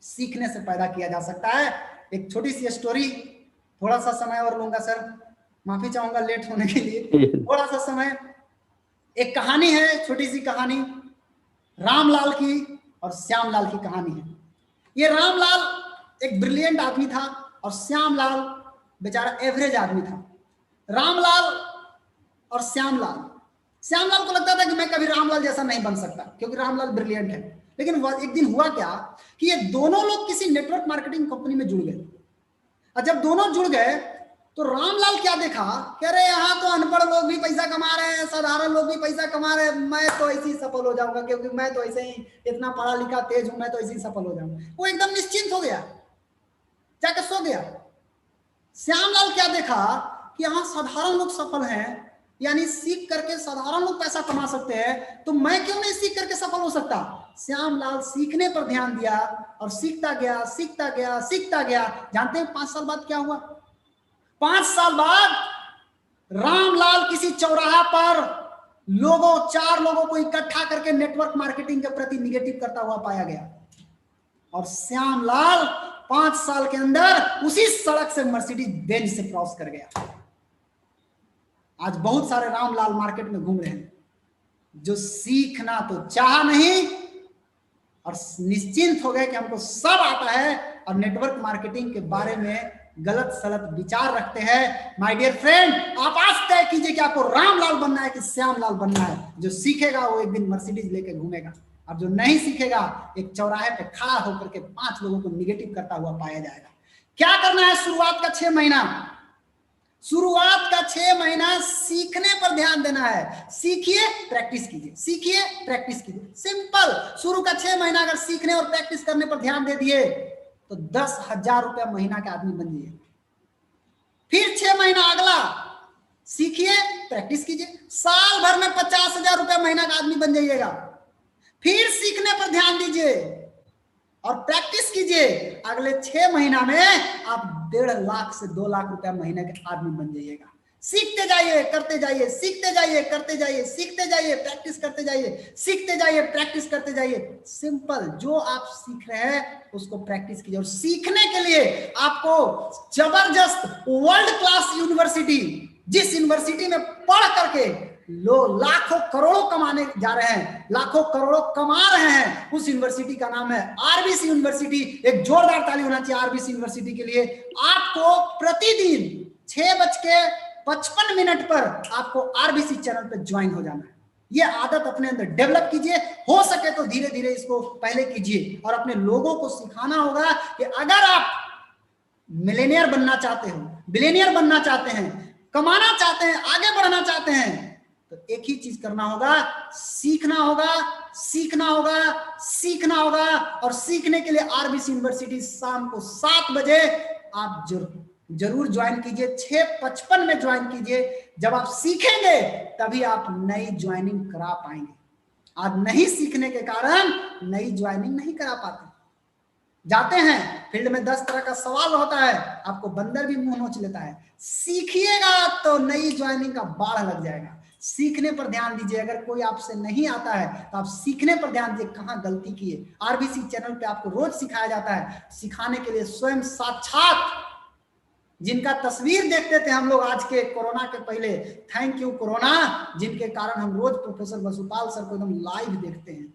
सीखने से पैदा किया जा सकता है। एक छोटी सी स्टोरी, थोड़ा सा समय और लूंगा सर, माफी चाहूंगा लेट होने के लिए, थोड़ा सा समय। एक कहानी है, छोटी सी कहानी, रामलाल की और श्यामलाल की कहानी है। ये रामलाल एक ब्रिलियंट आदमी था और श्यामलाल बेचारा एवरेज आदमी था। रामलाल और श्यामलाल, श्यामलाल को लगता था कि मैं कभी रामलाल जैसा नहीं बन सकता, क्योंकि रामलाल ब्रिलियंट है। लेकिन एक दिन हुआ क्या कि ये दोनों लोग किसी नेटवर्क मार्केटिंग कंपनी में जुड़ गए, और जब दोनों जुड़ गए तो रामलाल क्या देखा कि अरे यहाँ तो अनपढ़ लोग भी पैसा कमा रहे हैं, साधारण लोग भी पैसा कमा रहे हैं, मैं तो ऐसे ही सफल हो जाऊंगा, क्योंकि मैं तो ऐसे ही इतना पढ़ा लिखा तेज हूं, मैं तो ऐसे ही सफल हो जाऊंगा। वो एकदम निश्चिंत हो गया, जाकर सो गया। श्यामलाल क्या देखा कि यहाँ साधारण लोग सफल हैं, यानी सीख करके साधारण लोग पैसा कमा सकते हैं, तो मैं क्यों नहीं सीख करके सफल हो सकता? श्यामलाल सीखने पर ध्यान दिया और सीखता गया, सीखता गया, सीखता गया। जानते हैं 5 साल बाद क्या हुआ? 5 साल बाद रामलाल किसी चौराहा पर 4 लोगों को इकट्ठा करके नेटवर्क मार्केटिंग के प्रति निगेटिव करता हुआ पाया गया, और श्यामलाल 5 साल के अंदर उसी सड़क से मर्सिडीज बेंज से क्रॉस कर गया। आज बहुत सारे रामलाल मार्केट में घूम रहे हैं, जो सीखना तो चाहा नहीं और निश्चिंत हो गए कि हमको सब आता है, और नेटवर्क मार्केटिंग के बारे में गलत सलत विचार रखते हैं। माय डियर फ्रेंड, आप आज तय कीजिए कि आपको रामलाल बनना है कि श्यामलाल बनना है। जो सीखेगा वो एक दिन मर्सिडीज लेके घूमेगा, और जो नहीं सीखेगा एक चौराहे पे खड़ा होकर के 5 लोगों को निगेटिव करता हुआ पाया जाएगा। क्या करना है? शुरुआत का 6 महीना, शुरुआत का 6 महीना सीखने पर ध्यान देना है। सीखिए, प्रैक्टिस कीजिए, सीखिए, प्रैक्टिस कीजिए, सिंपल। शुरू का 6 महीना अगर सीखने और प्रैक्टिस करने पर ध्यान दे दिए तो 10,000 रुपया महीना का आदमी बन जाइए। फिर 6 महीना अगला सीखिए, प्रैक्टिस कीजिए, साल भर में 50,000 रुपया महीना का आदमी बन जाइएगा। फिर सीखने पर ध्यान दीजिए और प्रैक्टिस कीजिए, अगले 6 महीना में आप 1.5 लाख से 2 लाख रुपया महीने के आदमी बन जाइएगा। सीखते जाइए, करते जाइए, सीखते जाइए, करते जाइए, सीखते जाइए, प्रैक्टिस करते जाइए, सीखते जाइए, प्रैक्टिस करते जाइए। सिंपल, जो आप सीख रहे हैं उसको प्रैक्टिस कीजिए। और सीखने के लिए आपको जबरदस्त वर्ल्ड क्लास यूनिवर्सिटी, जिस यूनिवर्सिटी में पढ़ करके लोग लाखों करोड़ों कमाने जा रहे हैं, लाखों करोड़ों कमा रहे हैं, उस यूनिवर्सिटी का नाम है आरबीसी यूनिवर्सिटी। एक जोरदार ताली होना चाहिए आरबीसी यूनिवर्सिटी के लिए। आपको प्रतिदिन 6:55 पर आपको आरबीसी चैनल पर ज्वाइन हो जाना है। ये आदत अपने अंदर डेवलप कीजिए, हो सके तो धीरे धीरे इसको पहले कीजिए। और अपने लोगों को सिखाना होगा कि अगर आप मिलेनियर बनना चाहते हो, बिलियनियर बनना चाहते हैं, कमाना चाहते हैं, आगे बढ़ना चाहते हैं, तो एक ही चीज करना होगा, सीखना होगा, सीखना होगा, सीखना होगा। और सीखने के लिए आरबीसी यूनिवर्सिटी शाम को 7 बजे आप जरूर ज्वाइन कीजिए। 6:55 में ज्वाइन कीजिए। जब आप सीखेंगे तभी आप नई ज्वाइनिंग करा पाएंगे। आज नहीं सीखने के कारण नई ज्वाइनिंग नहीं करा पाते। जाते हैं फील्ड में 10 तरह का सवाल होता है, आपको बंदर भी मुंह नोच लेता है। सीखिएगा तो नई ज्वाइनिंग का बाढ़ लग जाएगा। सीखने पर ध्यान दीजिए। अगर कोई आपसे नहीं आता है तो आप सीखने पर ध्यान दीजिए, कहां गलती की है। आरबीसी चैनल पे आपको रोज सिखाया जाता है। सिखाने के लिए स्वयं साक्षात जिनका तस्वीर देखते थे हम लोग आज के कोरोना के पहले, थैंक यू कोरोना, जिनके कारण हम रोज प्रोफेसर वसुपाल सर को एकदम लाइव देखते हैं।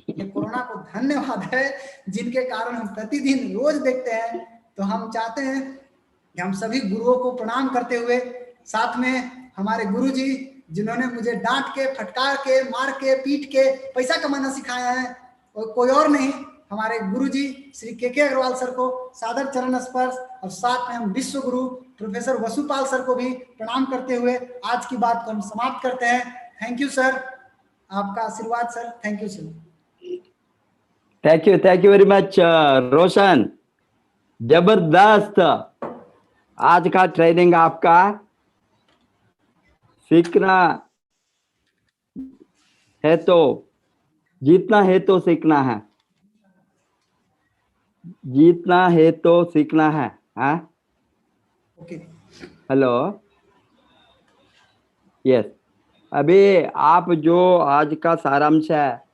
ये कोरोना को धन्यवाद है, जिनके कारण हम प्रतिदिन रोज देखते हैं। तो हम चाहते हैं कि हम सभी गुरुओं को प्रणाम करते हुए, साथ में हमारे गुरु जी जिन्होंने मुझे डांट के, फटकार के, मार के, पीट के पैसा कमाना सिखाया है, और कोई और नहीं, हमारे गुरुजी श्री के अग्रवाल सर को सादर चरण स्पर्श। और साथ में हम विश्व गुरु प्रोफेसर वसुपाल सर को भी प्रणाम करते हुए आज की बात को हम समाप्त करते हैं। थैंक यू सर, आपका आशीर्वाद sir. Thank you sir. Thank you very much Roshan, जबरदस्त आज का ट्रेनिंग आपका। सीखना है तो जीतना है तो सीखना है, जीतना है तो सीखना है। हाँ ओके, हेलो, यस। अभी आप जो आज का सारांश है